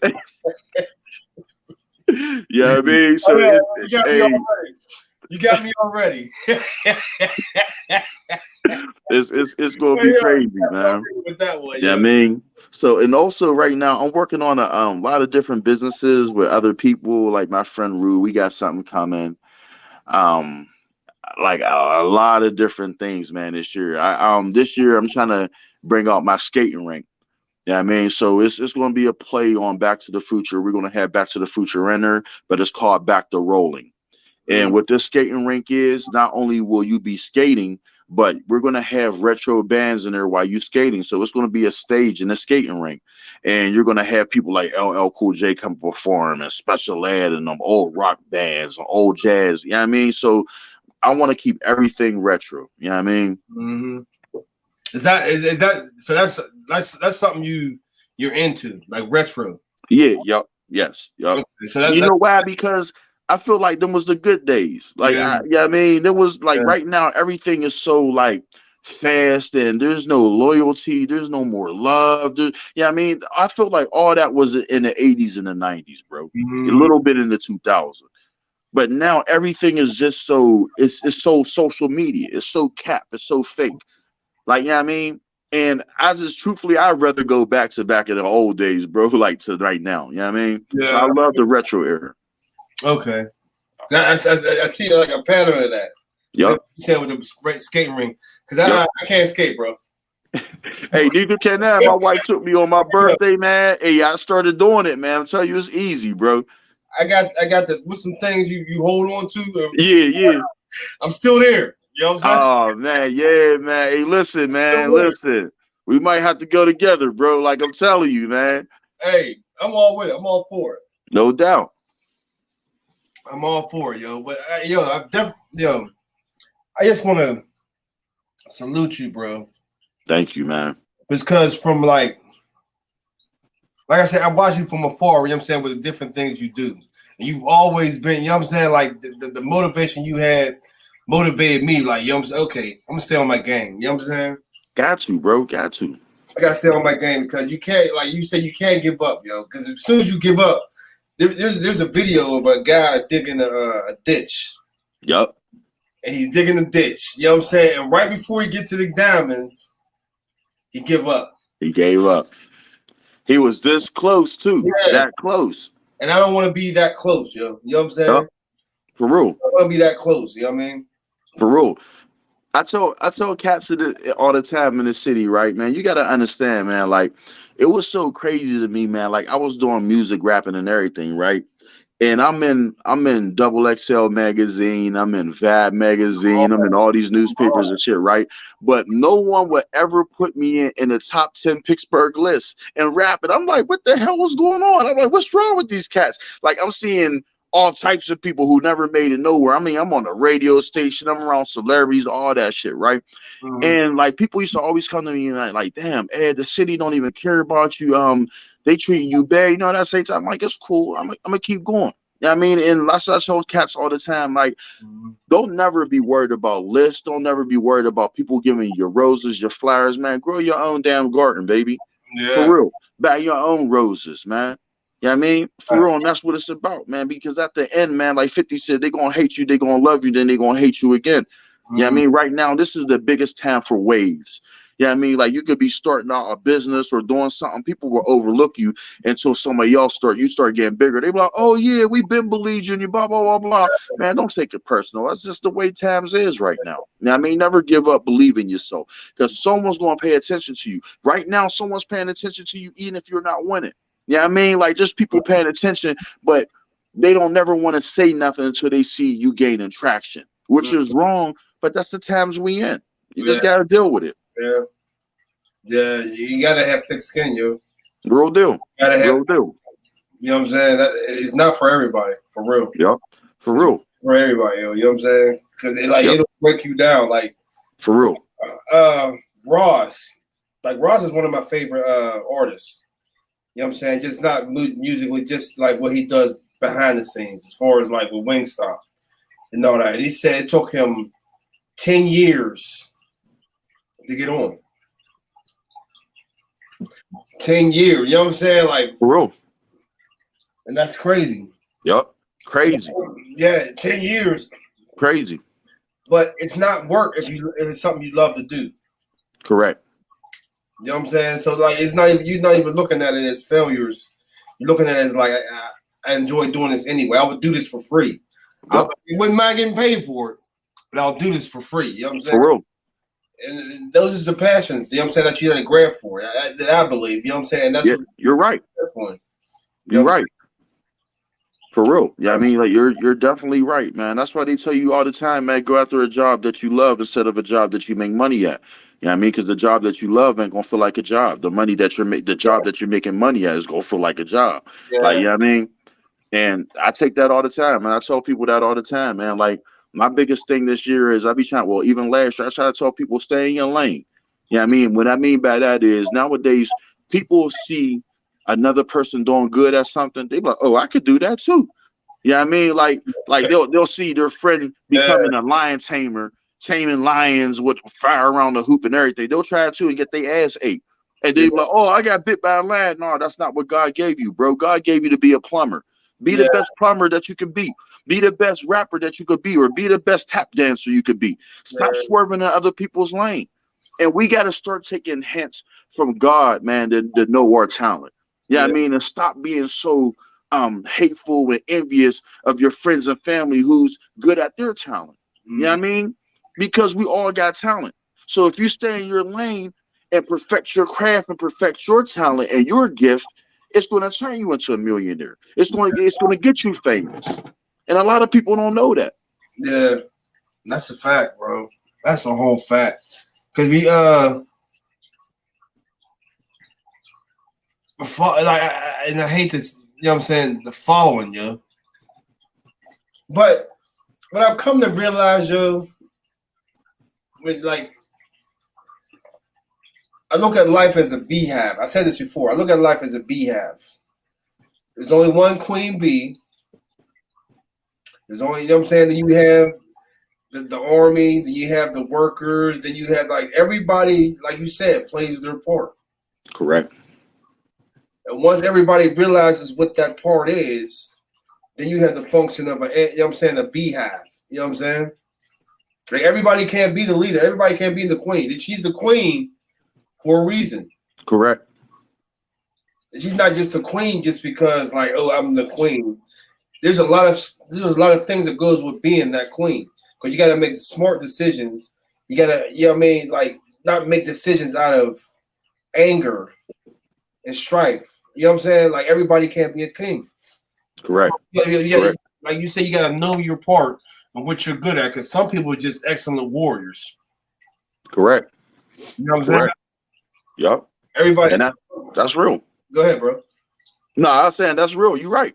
Yeah, I mean, so you got me already. It's gonna be crazy, man. With that one, yeah, I mean, so and also right now I'm working on a lot of different businesses with other people, like my friend Rue. We got something coming. Like a lot of different things, man. This year, this year I'm trying to bring out my skating rink. Yeah, I mean, so it's going to be a play on Back to the Future. We're going to have Back to the Future Enter, but it's called Back to Rolling. And what this skating rink is, not only will you be skating, but we're going to have retro bands in there while you skating. So it's going to be a stage in a skating rink, and you're going to have people like LL Cool J come perform, and Special Ed, and them old rock bands, old jazz. You know what I mean? So I want to keep everything retro. You know what I mean? Mm-hmm. Is that so? That's something you're into, like retro. Yeah. Yep. Yes. Yep. Okay, so that's You know why? Because I feel like them was the good days. Like, yeah, yeah, I mean, there was like yeah. right now everything is so like fast, and there's no loyalty, there's no more love. I mean, I feel like all that was in the 80s and the 90s, bro. A Mm-hmm. little bit in the 2000s. But now everything is just so it's so social media. It's so cap. It's so fake. Like, you know what I mean? And I just truthfully, I'd rather go back in the old days, bro, like to right now. You know what I mean? So I Yeah. love the retro era. Okay. I see like a pattern of that. Yep. You said with the great skating ring, because Yep. I can't skate, bro. Hey, neither can I. My wife took me on my birthday, man. Hey, I started doing it, man. I tell you, it's easy, bro. I got the with some things you hold on to. Yeah. I'm still there. You know what I'm saying? Oh man, yeah, man. Hey, listen, man. Listen. We might have to go together, bro. Like I'm telling you, man. Hey, I'm all with it. I'm all for it. No doubt. I'm all for it, yo. But I just want to salute you, bro. Thank you, man. Because from like I said, I watch you from afar, you know what I'm saying, with the different things you do. And you've always been, you know what I'm saying, like the motivation you had motivated me, like, you know what I'm saying, okay, I'm going to stay on my game. You know what I'm saying? Got to, bro. Got to. I got to stay on my game because you can't, like you said, you can't give up, yo. Because as soon as you give up, there's a video of a guy digging a ditch. Yep. And he's digging a ditch. You know what I'm saying? And right before he get to the diamonds, he give up. He gave up. He was this close too. Yeah. That close. And I don't want to be that close, yo. You know what I'm saying? Yep. For real. I don't want to be that close. You know what I mean? For real. I told cats all the time in the city, right, man? You got to understand, man. Like, it was so crazy to me, man. Like, I was doing music, rapping, and everything, right? And I'm in Double XL magazine, I'm in Vibe magazine, I'm in all these newspapers and shit, right? But no one would ever put me in the top 10 Pittsburgh list and rap it. I'm like, what the hell was going on? I'm like, what's wrong with these cats? Like, I'm seeing all types of people who never made it nowhere. I mean, I'm on a radio station, I'm around celebrities, all that shit, right? Mm-hmm. And like people used to always come to me and like, damn, Ed, the city don't even care about you. They treat you bad, you know. That same time, I'm like, it's cool. I'm gonna keep going. You know what I mean? And I tell cats all the time, like, don't never be worried about lists. Don't never be worried about people giving you your roses, your flowers, man. Grow your own damn garden, baby. Yeah. For real. Buy your own roses, man. You know what I mean? For real, and that's what it's about, man. Because at the end, man, like 50 said, they're gonna hate you, they're gonna love you, then they're gonna hate you again. You know what I mean? Right now, this is the biggest time for waves. You know what I mean? Like, you could be starting out a business or doing something, people will overlook you until somebody else you start getting bigger. They be like, oh yeah, we've been believing in you, blah, blah, blah, blah. Man, don't take it personal. That's just the way times is right now. You know what I mean? Never give up believing yourself, because someone's gonna pay attention to you. Right now, someone's paying attention to you even if you're not winning. You know what I mean? Like, just people paying attention, but they don't never want to say nothing until they see you gaining traction, which is wrong, but that's the times we in. You just gotta deal with it. Yeah. Yeah, you gotta have thick skin, yo. Real deal. Real deal. You know what I'm saying? That it's not for everybody, for real. Yep. For real. For everybody, yo. You know what I'm saying? Because it'll break you down, like for real. Ross. Like, Ross is one of my favorite artists. You know what I'm saying? Just not musically, just like what he does behind the scenes, as far as like with Wingstop and all that. And he said it took him 10 years to get on. 10 years, you know what I'm saying? Like, for real. And that's crazy. Yep. Crazy. Yeah, 10 years. Crazy. But it's not work if it's something you love to do. Correct. You know what I'm saying? So like, it's not even, you're not even looking at it as failures. You're looking at it as like, I enjoy doing this anyway. I would do this for free. Yep. I wouldn't mind getting paid for it, but I'll do this for free. You know what I'm saying? For real. And those are the passions, you know what I'm saying, that you had to grab for. That I believe, you know what I'm saying? That's you're right. One. You're right. For real. Yeah, I mean, like you're definitely right, man. That's why they tell you all the time, man, go after a job that you love instead of a job that you make money at. You know what I mean? Because the job that you love ain't gonna feel like a job. The job that you're making money at is gonna feel like a job. Like, Yeah, you know what I mean? And I take that all the time, and I tell people that all the time, man. Like my biggest thing this year is I be trying, well, even last year, I try to tell people stay in your lane. You know what I mean? What I mean by that is nowadays people see another person doing good at something, they be like, oh, I could do that too. Yeah, I mean, like they'll see their friend yeah, becoming a lion tamer, taming lions with fire around the hoop and everything. They'll try to and get their ass ate. And they yeah, be like, oh, I got bit by a lion. No, that's not what God gave you, bro. God gave you to be a plumber. Be the yeah, best plumber that you can be. Be the best rapper that you could be, or be the best tap dancer you could be. Stop yeah, swerving in other people's lane. And we got to start taking hints from God, man, to know our talent. Yeah, I yeah. mean, and stop being so hateful and envious of your friends and family who's good at their talent. You know what Mm, I mean? Because we all got talent. So if you stay in your lane and perfect your craft and perfect your talent and your gift, it's going to turn you into a millionaire. It's going to get you famous. And a lot of people don't know that. yeah. That's a fact, bro. That's a whole fact. Cause we like and I hate this, you know what I'm saying, the following, yo. But what I've come to realize, yo, with like I look at life as a beehive. I said this before. I look at life as a beehive. There's only one queen bee. There's only, you know what I'm saying, then you have the army, then you have the workers, then you have like everybody, like you said, plays their part. Correct. And once everybody realizes what that part is, then you have the function of a, you know what I'm saying, a beehive. You know what I'm saying? Like everybody can't be the leader. Everybody can't be the queen. She's the queen for a reason. Correct. She's not just the queen just because like, oh, I'm the queen. There's a lot of things that goes with being that queen. Because you gotta make smart decisions. You gotta, you know what I mean, like not make decisions out of anger and strife. You know what I'm saying? Like everybody can't be a king. Correct. You gotta, Correct. like you said, you gotta know your part and what you're good at. Because some people are just excellent warriors. Correct. You know what I'm saying? Correct. Yep. And Everybody's. that's real. Go ahead, bro. No, I was saying that's real. You're right.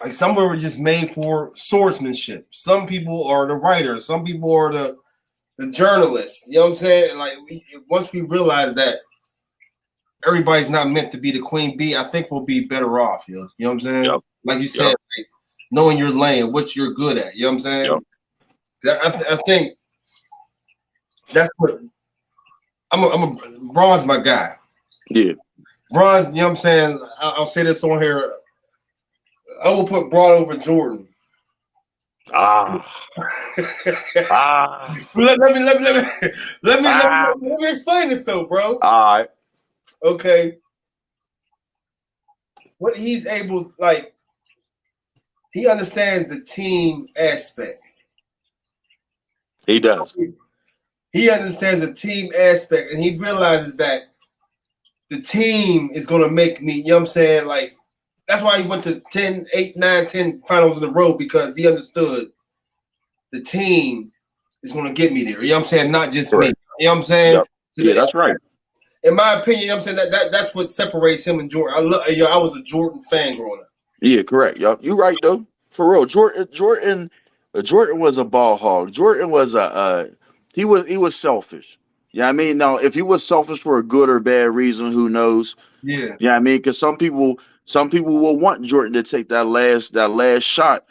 Like some were just made for swordsmanship. Some people are the writers. Some people are the journalists. You know what I'm saying? Like once we realize that everybody's not meant to be the queen bee, I think we'll be better off. You know what I'm saying? Yep. Like you said, Yep. like, knowing your lane, what you're good at. You know what I'm Yep. saying? I think that's what I'm a Bronze, my guy. Yeah. Bronze, you know what I'm saying? I'll say this on here. I will put Braun over Jordan. Ah. Ah. Let me explain this though, bro. All right. Okay, what he's able, like, he understands the team aspect. He does. He understands the team aspect, and he realizes that the team is going to make me. You know what I'm saying? Like, that's why he went to 10, 8, 9, 10 finals in a row because he understood the team is going to get me there. You know what I'm saying? Not just me. Correct. You know what I'm saying? Yep. Yeah, that's right. In my opinion, you know what I'm saying, that's what separates him and Jordan. I was a Jordan fan growing up. Yeah, correct. Yep. You're right though. For real. Jordan was a ball hog. Jordan was he was selfish. Yeah, I mean, now if he was selfish for a good or bad reason, who knows? Yeah. Yeah, I mean, because some people will want Jordan to take that last shot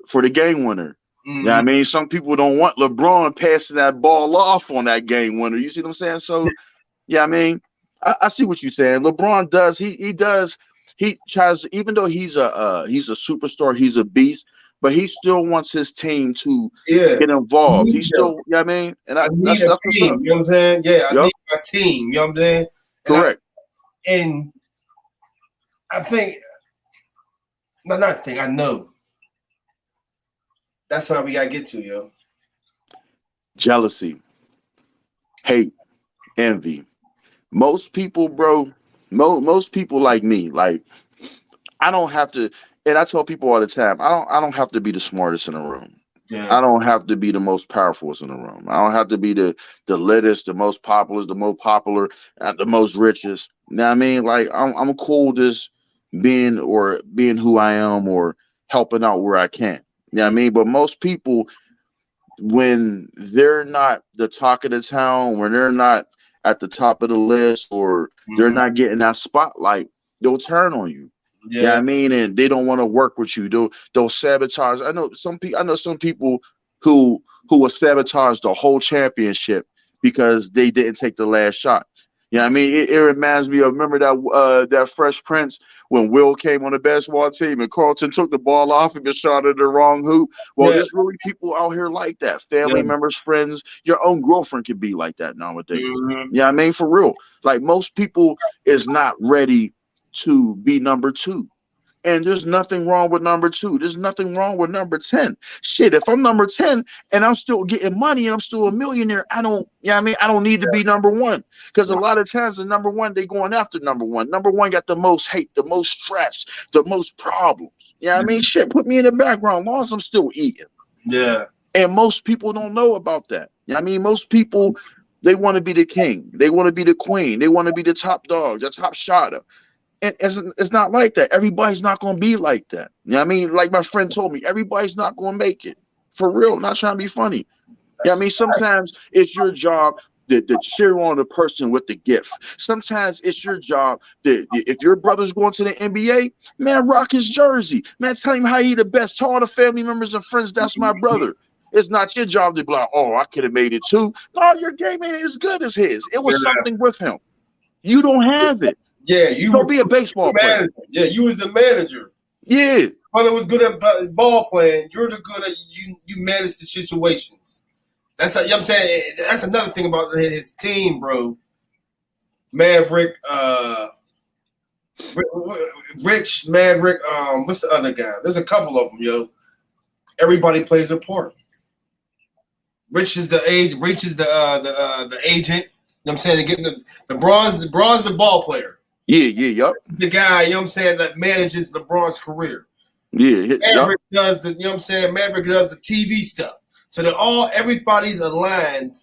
for the game winner. Yeah, Mm-hmm. I mean, some people don't want LeBron passing that ball off on that game winner. You see what I'm saying? So, yeah, I mean, I see what you're saying. LeBron does. He does. He tries, even though he's a superstar, he's a beast, but he still wants his team to Yeah. get I involved. need He them. still, yeah, I mean, and I need that's a what's team. up. You know what I'm saying? Yeah, I Yep, need my team. You know what I'm saying? And correct. I think, not think, I know. That's why we gotta get to, yo. Jealousy, hate, envy. Most people, bro, most people like me, like I don't have to. And I tell people all the time, I don't have to be the smartest in the room. Yeah. I don't have to be the most powerful in the room. I don't have to be the littest, the most popular, the most popular, the most richest. You know what I mean? Like I'm cool just being who I am or helping out where I can. You know what I mean? But most people, when they're not the talk of the town, when they're not at the top of the list, or they're Mhm. not getting that spotlight, they'll turn on you. Yeah, I Yeah. mean, and they don't want to work with you. They'll sabotage. I know some people who will sabotage the whole championship because they didn't take the last shot. Yeah, I mean, it reminds me of, remember that Fresh Prince when Will came on the basketball team and Carlton took the ball off him and shot at the wrong hoop. Well, Yeah. there's really people out here like that. Family Yeah. members, friends, your own girlfriend can be like that nowadays. Mhm. Yeah, I mean, for real. Like most people is not ready to be number two. And there's nothing wrong with number two. There's nothing wrong with number 10. Shit, if I'm number 10 and I'm still getting money and I'm still a millionaire, I don't, yeah, you know I mean, I don't need to be number one. Because a lot of times the number one, they going after number one. Number one got the most hate, the most stress, the most problems. Yeah, you know I mean, shit, put me in the background as long as I'm still eating. Yeah. And most people don't know about that. You know I mean, most people, they want to be the king. They want to be the queen. They want to be the top dog, the top shotter. And it's not like that. Everybody's not going to be like that. You know what I mean? Like my friend told me, everybody's not going to make it. For real, not trying to be funny. You know what I mean? Sometimes it's your job to cheer on the person with the gift. Sometimes it's your job that if your brother's going to the NBA, man, rock his jersey. Man, tell him how he the best. Tell all the family members and friends, that's my brother. It's not your job to be like, oh, I could have made it too. No, your game ain't as good as his. It was Yeah. something with him. You don't have it. Yeah. You Don't were be a baseball the player. manager. Yeah. You was the manager. Yeah. Brother was good at ball playing. You're the good at you manage the situations. That's you know what I'm saying. That's another thing about his team, bro. Maverick, Rich, Maverick. What's the other guy? There's a couple of them, yo. Everybody plays a part. Rich is the age. Rich is the agent. You know what I'm saying? They're getting the bronze. The bronze, the ball player. Yeah, yup. The guy, you know what I'm saying, that manages LeBron's career. Yeah, Maverick does the, you know what I'm saying? Maverick does the TV stuff. So everybody's aligned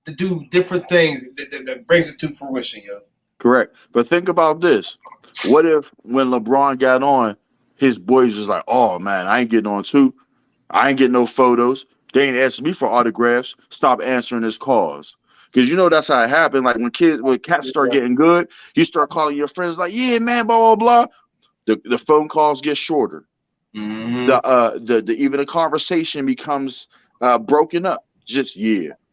to do different things that brings it to fruition, yo. correct. But think about this. What if when LeBron got on, his boys was like, oh man, I ain't getting on too. I ain't getting no photos. They ain't asking me for autographs. Stop answering his calls. Because you know that's how it happened. Like when cats start getting good, you start calling your friends like, yeah, man, blah, blah, blah. The phone calls get shorter. Mm-hmm. The even the conversation becomes broken up. Just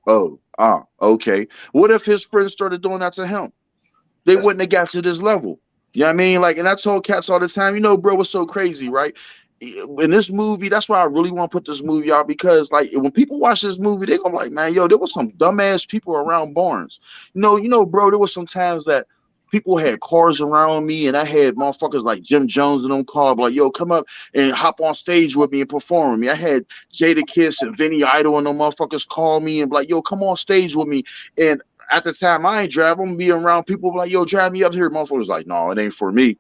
okay. What if his friends started doing that to him? They wouldn't have got to this level. You know what I mean? Like, and I told cats all the time, you know, bro, what's so crazy, right? In this movie, that's why I really want to put this movie out, because like when people watch this movie, they're gonna be like, man, yo, there was some dumbass people around Barnz. Bro, there was some times that people had cars around me and I had motherfuckers like Jim Jones in them cars, like, yo, come up and hop on stage with me and perform with me. I had Jada Kiss and Vinny Idol and them motherfuckers call me and be like, yo, come on stage with me. And at the time, I ain't drive. I'm be around people like, yo, drive me up here. Motherfuckers like, no, it ain't for me.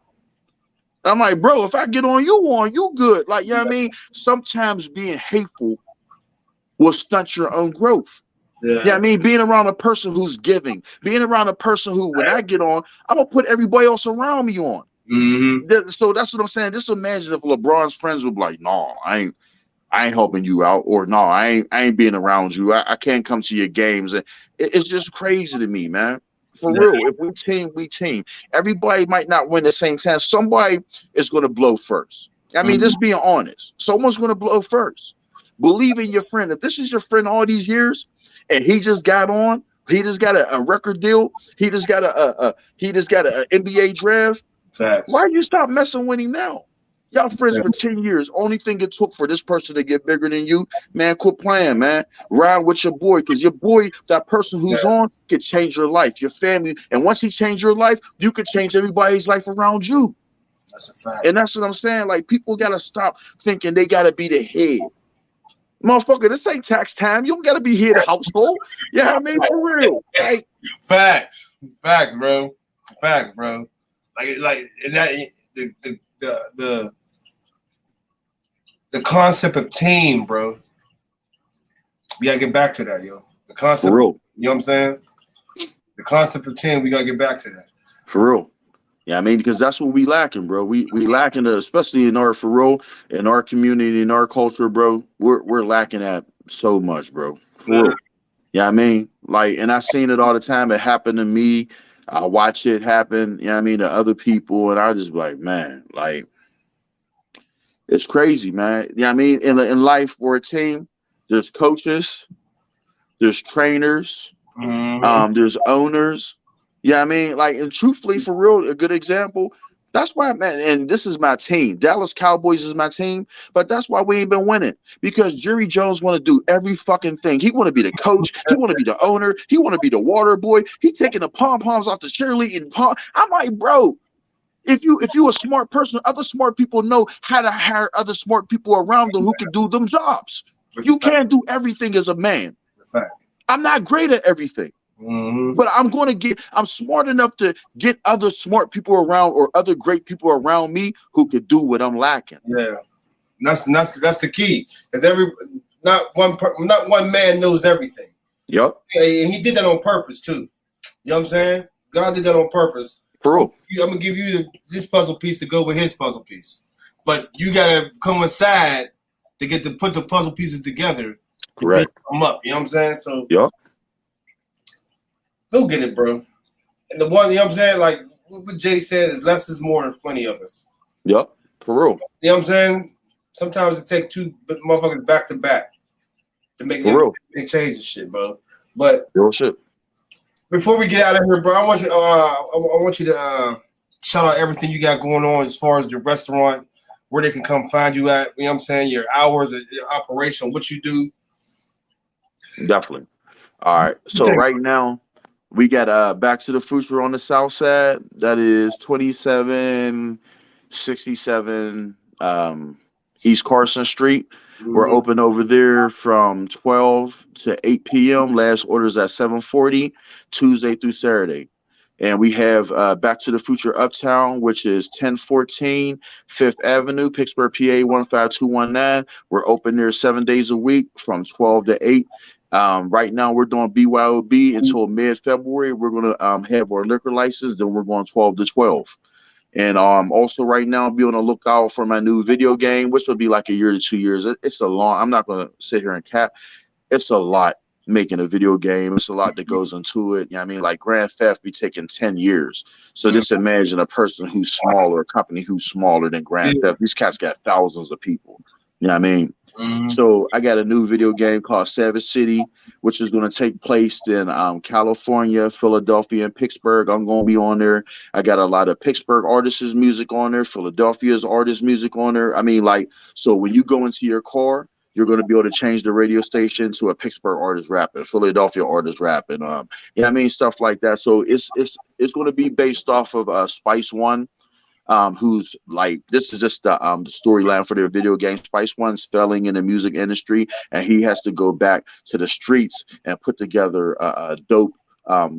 I'm like, bro, if I get on you good. Like, you know what I mean? Sometimes being hateful will stunt your own growth. Yeah, I mean, being around a person who's giving, being around a person who, when I get on, I'm gonna put everybody else around me on. Mm-hmm. So that's what I'm saying. Just imagine if LeBron's friends would be like, no, I ain't helping you out, or no, I ain't being around you. I can't come to your games. And it's just crazy to me, man. For real. If we team, we team. Everybody might not win at the same time. Somebody is gonna blow first. I mean, just being honest. Someone's gonna blow first. Believe in your friend. If this is your friend all these years and he just got on, he just got a record deal, he just got an NBA draft. Facts. Why you stop messing with him now? Y'all friends for 10 years. Only thing it took for this person to get bigger than you, man, quit playing, man. Ride with your boy, because your boy, that person who's on, can change your life, your family. And once he changed your life, you could change everybody's life around you. That's a fact. And that's what I'm saying. Like, people got to stop thinking they got to be the head. Motherfucker, this ain't tax time. You don't got to be head of household. Yeah, I mean, for real. Like, Facts, bro. Facts, bro. Like, and that the the concept of team, bro. We gotta get back to that, yo. The concept, For real. you know what I'm saying? The concept of team, we gotta get back to that. For real. Yeah, I mean, because that's what we lacking, bro. We lacking, especially in our for real, in our community, in our culture, bro. We're lacking that so much, bro. For real. Yeah, I mean, like, and I've seen it all the time. It happened to me. I watch it happen. I mean, to other people, and I just be like, man, like, it's crazy, man. Yeah, I mean, in life, for a team, there's coaches, there's trainers, there's owners. Yeah, I mean, like, and truthfully, for real, a good example. That's why, man, and this is my team. Dallas Cowboys is my team, but that's why we ain't been winning, because Jerry Jones want to do every fucking thing. He want to be the coach. He want to be the owner. He want to be the water boy. He taking the pom poms off the cheerleading pom. I'm like, bro, if you a smart person, other smart people know how to hire other smart people around them who can do them jobs. You can't do everything as a man. I'm not great at everything. But I'm smart enough to get other smart people around, or other great people around me who could do what I'm lacking. Yeah, that's the key. Because not one man knows everything. Yep. And he did that on purpose too. You know what I'm saying? God did that on purpose. Bro, I'm gonna give you this puzzle piece to go with his puzzle piece, but you gotta coincide to put the puzzle pieces together. Correct. Come up. You know what I'm saying? So yep. Go get it, bro. And the one, you know what I'm saying? Like what Jay said, is less is more. There's plenty of us. Yep. For real. You know what I'm saying? Sometimes it takes two motherfuckers back to back to make change and shit, bro. But real shit. Before we get out of here, bro, I want you to shout out everything you got going on as far as your restaurant, where they can come find you at. You know what I'm saying? Your hours, your operation, what you do. Definitely. All right. So right now, we got Back to the Future on the south side. That is 2767 East Carson Street. We're open over there from 12 to 8 p.m. Last orders at 7:40, Tuesday through Saturday. And we have Back to the Future Uptown, which is 1014 5th Avenue, Pittsburgh, PA 15219. We're open there 7 days a week from 12 to 8. Right now, we're doing BYOB until mid-February. We're going to have our liquor license. Then we're going 12 to 12. And also right now, be on the lookout for my new video game, which will be like 1 to 2 years. It's a long. I'm not going to sit here and cap. It's a lot making a video game. It's a lot that goes into it. You know what I mean? Like Grand Theft be taking 10 years. So just imagine a person who's smaller, a company who's smaller than Grand Theft. These cats got thousands of people. You know what I mean? So I got a new video game called Savage City, which is going to take place in California, Philadelphia, and Pittsburgh. I'm going to be on there. I got a lot of Pittsburgh artists' music on there, Philadelphia's artist music on there. I mean, like, so when you go into your car, you're going to be able to change the radio station to a Pittsburgh artist rapping, Philadelphia artist rapping, you know what I mean, stuff like that. So it's going to be based off of Spice One. Who's like, this is just the storyline for their video game. Spice One's failing in the music industry, and he has to go back to the streets and put together a dope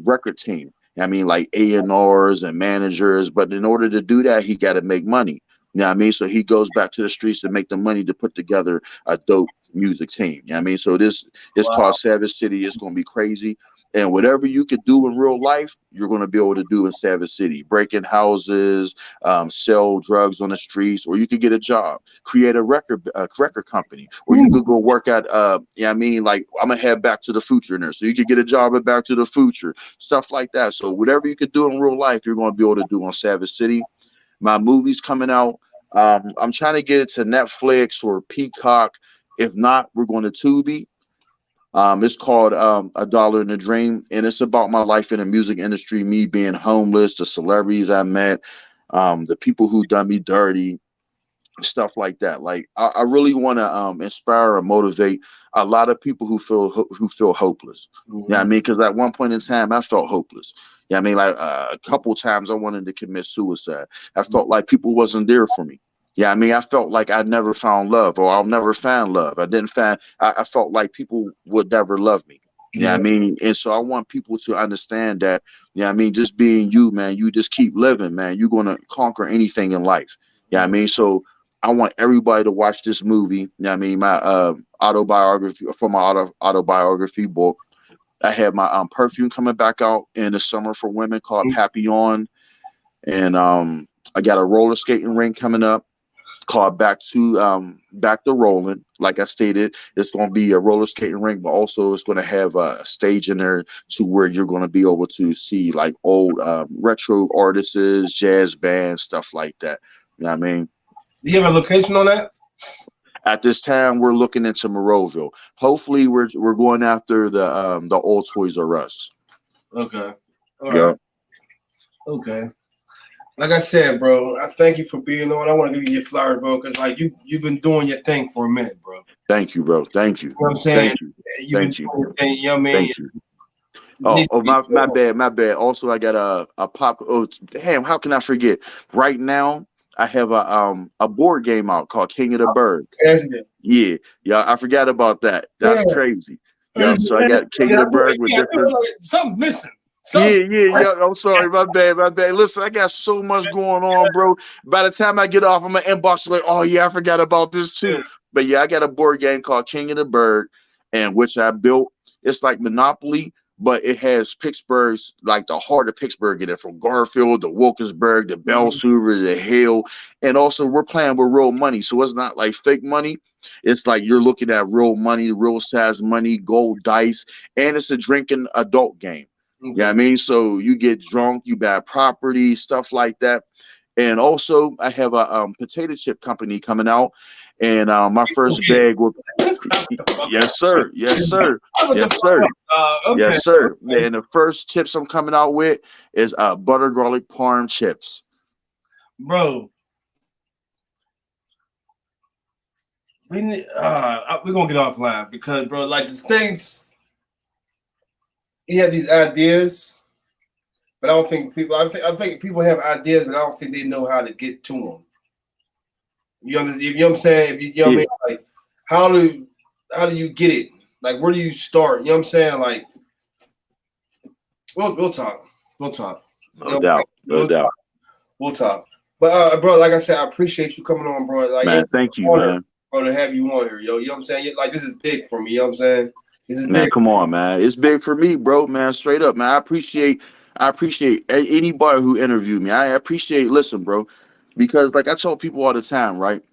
record team. I mean, like A&Rs and managers, but in order to do that, he got to make money. You know what I mean? So he goes back to the streets to make the money to put together a dope music team. You know what I mean? So it's called Savage City. It's going to be crazy. And whatever you could do in real life, you're going to be able to do in Savage City. Breaking houses, sell drugs on the streets, or you could get a job, create a record company, or you could go work at, you know what I mean? Like, I'm going to head Back to the Future in there. So you could get a job at Back to the Future, stuff like that. So whatever you could do in real life, you're going to be able to do on Savage City. My movie's coming out. I'm trying to get it to Netflix or Peacock. If not, we're going to Tubi. It's called A Dollar in a Dream, and it's about my life in the music industry, me being homeless, the celebrities I met, the people who done me dirty, stuff like that. Like, I really want to inspire or motivate a lot of people who feel hopeless. You know what I mean? Because at one point in time, I felt hopeless. You know what I mean? Like a couple times I wanted to commit suicide. I felt like people wasn't there for me. Yeah, I mean, I felt like I never found love, or I'll never find love. I felt like people would never love me. Yeah, I mean, and so I want people to understand that, I mean, just being you, man, you just keep living, man. You're going to conquer anything in life. Yeah, I mean, so I want everybody to watch this movie. You know what I mean? My autobiography for my autobiography book. I have my perfume coming back out in the summer for women called Papillon. And I got a roller skating rink coming up called Back to Rolling. Like I stated, it's going to be a roller skating rink, but also it's going to have a stage in there to where you're going to be able to see like old retro artists, jazz bands, stuff like that. You know what I mean? Do you have a location on that? At this time, we're looking into Monroeville. Hopefully, we're going after the old Toys R Us. Okay. All Yeah. right. Okay. Like I said, bro, I thank you for being on. I want to give you your flowers, bro, because like you've been doing your thing for a minute, bro. Thank you, bro. Thank you. You know what I'm saying? Thank you. You've been Thank you. doing your thing, you know what I mean? Thank you. My bad. Also, I got a pop. Oh, damn! How can I forget? Right now, I have a board game out called King of the Bird. Yeah, I forgot about that. That's crazy. Yeah, so I got King of the Bird with different. Something missing. Yeah. I'm sorry, my bad. Listen, I got so much going on, bro. By the time I get off, I'm gonna inbox like, oh yeah, I forgot about this too. But yeah, I got a board game called King of the Bird, and which I built. It's like Monopoly, but it has Pittsburgh's like the heart of Pittsburgh in it, from Garfield, the Wilkinsburg, the Belsuver, the Hill, and also we're playing with real money, so it's not like fake money. It's like you're looking at real money, real size money, gold dice, and it's a drinking adult game. Yeah, I mean, so you get drunk, you buy property, stuff like that. And also, I have a potato chip company coming out, and my first bag will. Yes, sir. Yes, sir. Yes, sir. Yes, sir. And the first chips I'm coming out with is butter garlic parm chips. Bro, we're gonna get offline because, bro, like the things. You have these ideas, but I don't think people. I think people have ideas, but I don't think they know how to get to them. You know what I'm saying? If you know what I mean, like how do you get it? Like where do you start? You know what I'm saying? Like we'll talk. We'll talk. No doubt. No doubt. We'll talk. But bro, like I said, I appreciate you coming on, bro. Like man, thank you, man. Bro, to have you on here, yo. You know what I'm saying? Like this is big for me. You know what I'm saying? Man, come on, man. It's big for me, bro, man. Straight up, man. I appreciate anybody who interviewed me. I appreciate, listen, bro, because like I tell people all the time, right?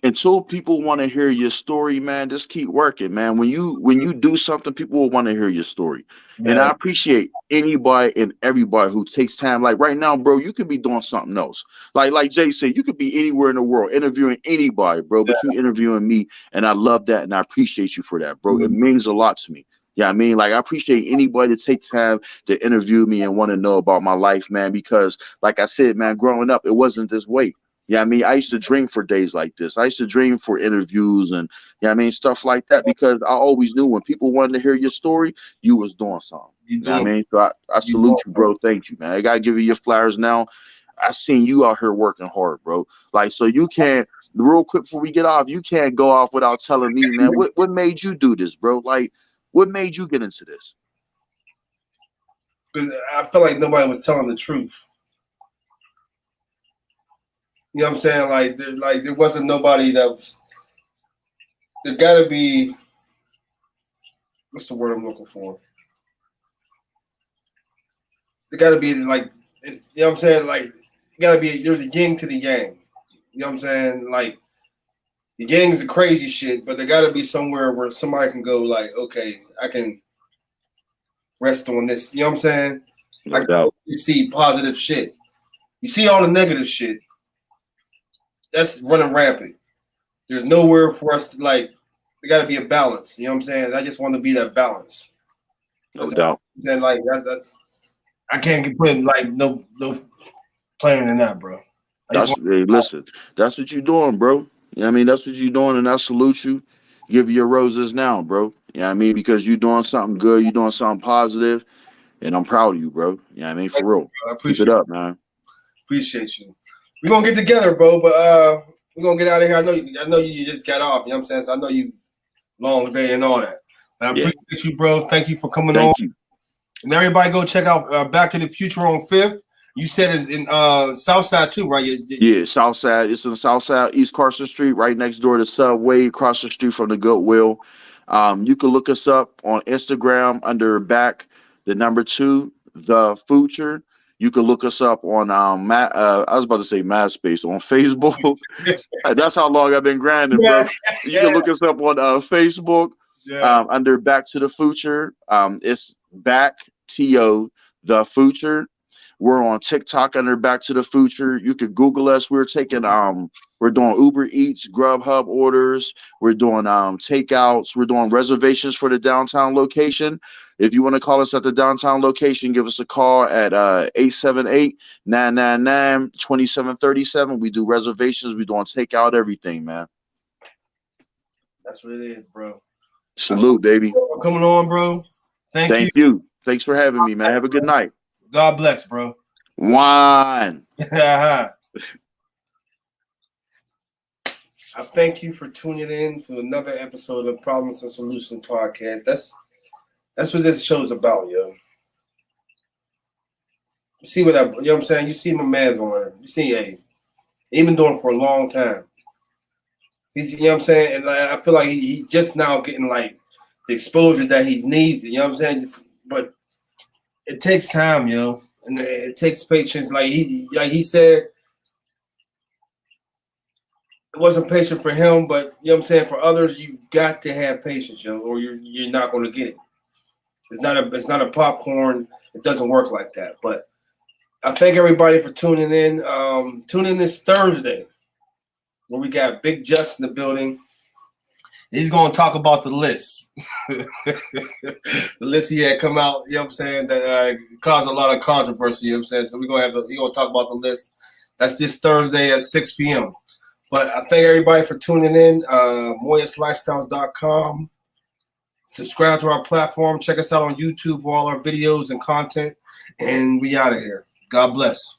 Until people want to hear your story, man, just keep working, man. When you do something, people will want to hear your story. Yeah. And I appreciate anybody and everybody who takes time. Like right now, bro, you could be doing something else. Like Jay said, you could be anywhere in the world interviewing anybody, bro, but you interviewing me, and I love that, and I appreciate you for that, bro. It means a lot to me. Yeah, I mean, like I appreciate anybody to take time to interview me and want to know about my life, man, because like I said, man, growing up, it wasn't this way. Yeah, I mean, I used to dream for days like this. I used to dream for interviews and, I mean, stuff like that, because I always knew when people wanted to hear your story, you was doing something. You know what I mean? So I salute you, bro. Thank you, man. I got to give you your flowers now. I seen you out here working hard, bro. Like, so you can't, real quick before we get off, you can't go off without telling me, man, what made you do this, bro? Like, what made you get into this? Because I felt like nobody was telling the truth. You know what I'm saying? Like there wasn't nobody that was. There got to be. What's the word I'm looking for? There got to be like, you know what I'm saying? Like, got to be. There's a yin to the yang. You know what I'm saying? Like, the yang is the crazy shit, but there got to be somewhere where somebody can go like, okay, I can rest on this. You know what I'm saying? No doubt. You see positive shit. You see all the negative shit. That's running rampant. There's nowhere for us to like. There got to be a balance. You know what I'm saying? I just want to be that balance. No doubt. Then like that's. I can't get put like no plainer than that, bro. Hey, listen, that's what you're doing, bro. You know what I mean? That's what you're doing, and I salute you. Give you your roses now, bro. You know what I mean? Because you're doing something good, you're doing something positive, and I'm proud of you, bro. You know what I mean? For real. I appreciate Keep it up, man. Appreciate you. We're gonna get together, bro, but we're gonna get out of here. I know you just got off, you know what I'm saying? So I know you long day and all that. But I appreciate you, bro. Thank you for coming on. Thank you. And everybody go check out Back to the Future on 5th. You said it's in South Side too, right? Yeah, South Side. It's on the South Side, East Carson Street, right next door to Subway, across the street from the Goodwill. You can look us up on Instagram under back the number 2, the future. You can look us up on I was about to say MySpace, on Facebook. That's how long I've been grinding, bro. Yeah, You can look us up on Facebook yeah. under Back to the Future. It's back to the future. We're on TikTok under Back to the Future. You could Google us. We're doing Uber Eats, Grubhub orders. We're doing takeouts. We're doing reservations for the downtown location. If you want to call us at the downtown location, give us a call at 878-999-2737. We do reservations. We doing takeout, everything, man. That's what it is, bro. Salute, baby. Coming on, bro. Thank you. Thanks for having me, man. Have a good night. God bless, bro. Wine. I thank you for tuning in for another episode of Problems and Solutions Podcast. That's what this show's about, yo. You see what you know what I'm saying? You see my man's on there. You see, he's been doing it for a long time. He's, you know what I'm saying? And I feel like he just now getting like the exposure that he needs, you know what I'm saying? But it takes time, yo. And it takes patience. Like he said, it wasn't patient for him, but you know what I'm saying, for others, you got to have patience, yo, or you're not going to get it. It's not a popcorn. It doesn't work like that. But I thank everybody for tuning in. Tune in this Thursday where we got Big Just in the building. He's going to talk about the list. The list he had come out, you know what I'm saying, that caused a lot of controversy, you know what I'm saying? So he's going to talk about the list. That's this Thursday at 6 p.m. But I thank everybody for tuning in. MoyasLifestyles.com. Subscribe to our platform. Check us out on YouTube for all our videos and content. And we out of here. God bless.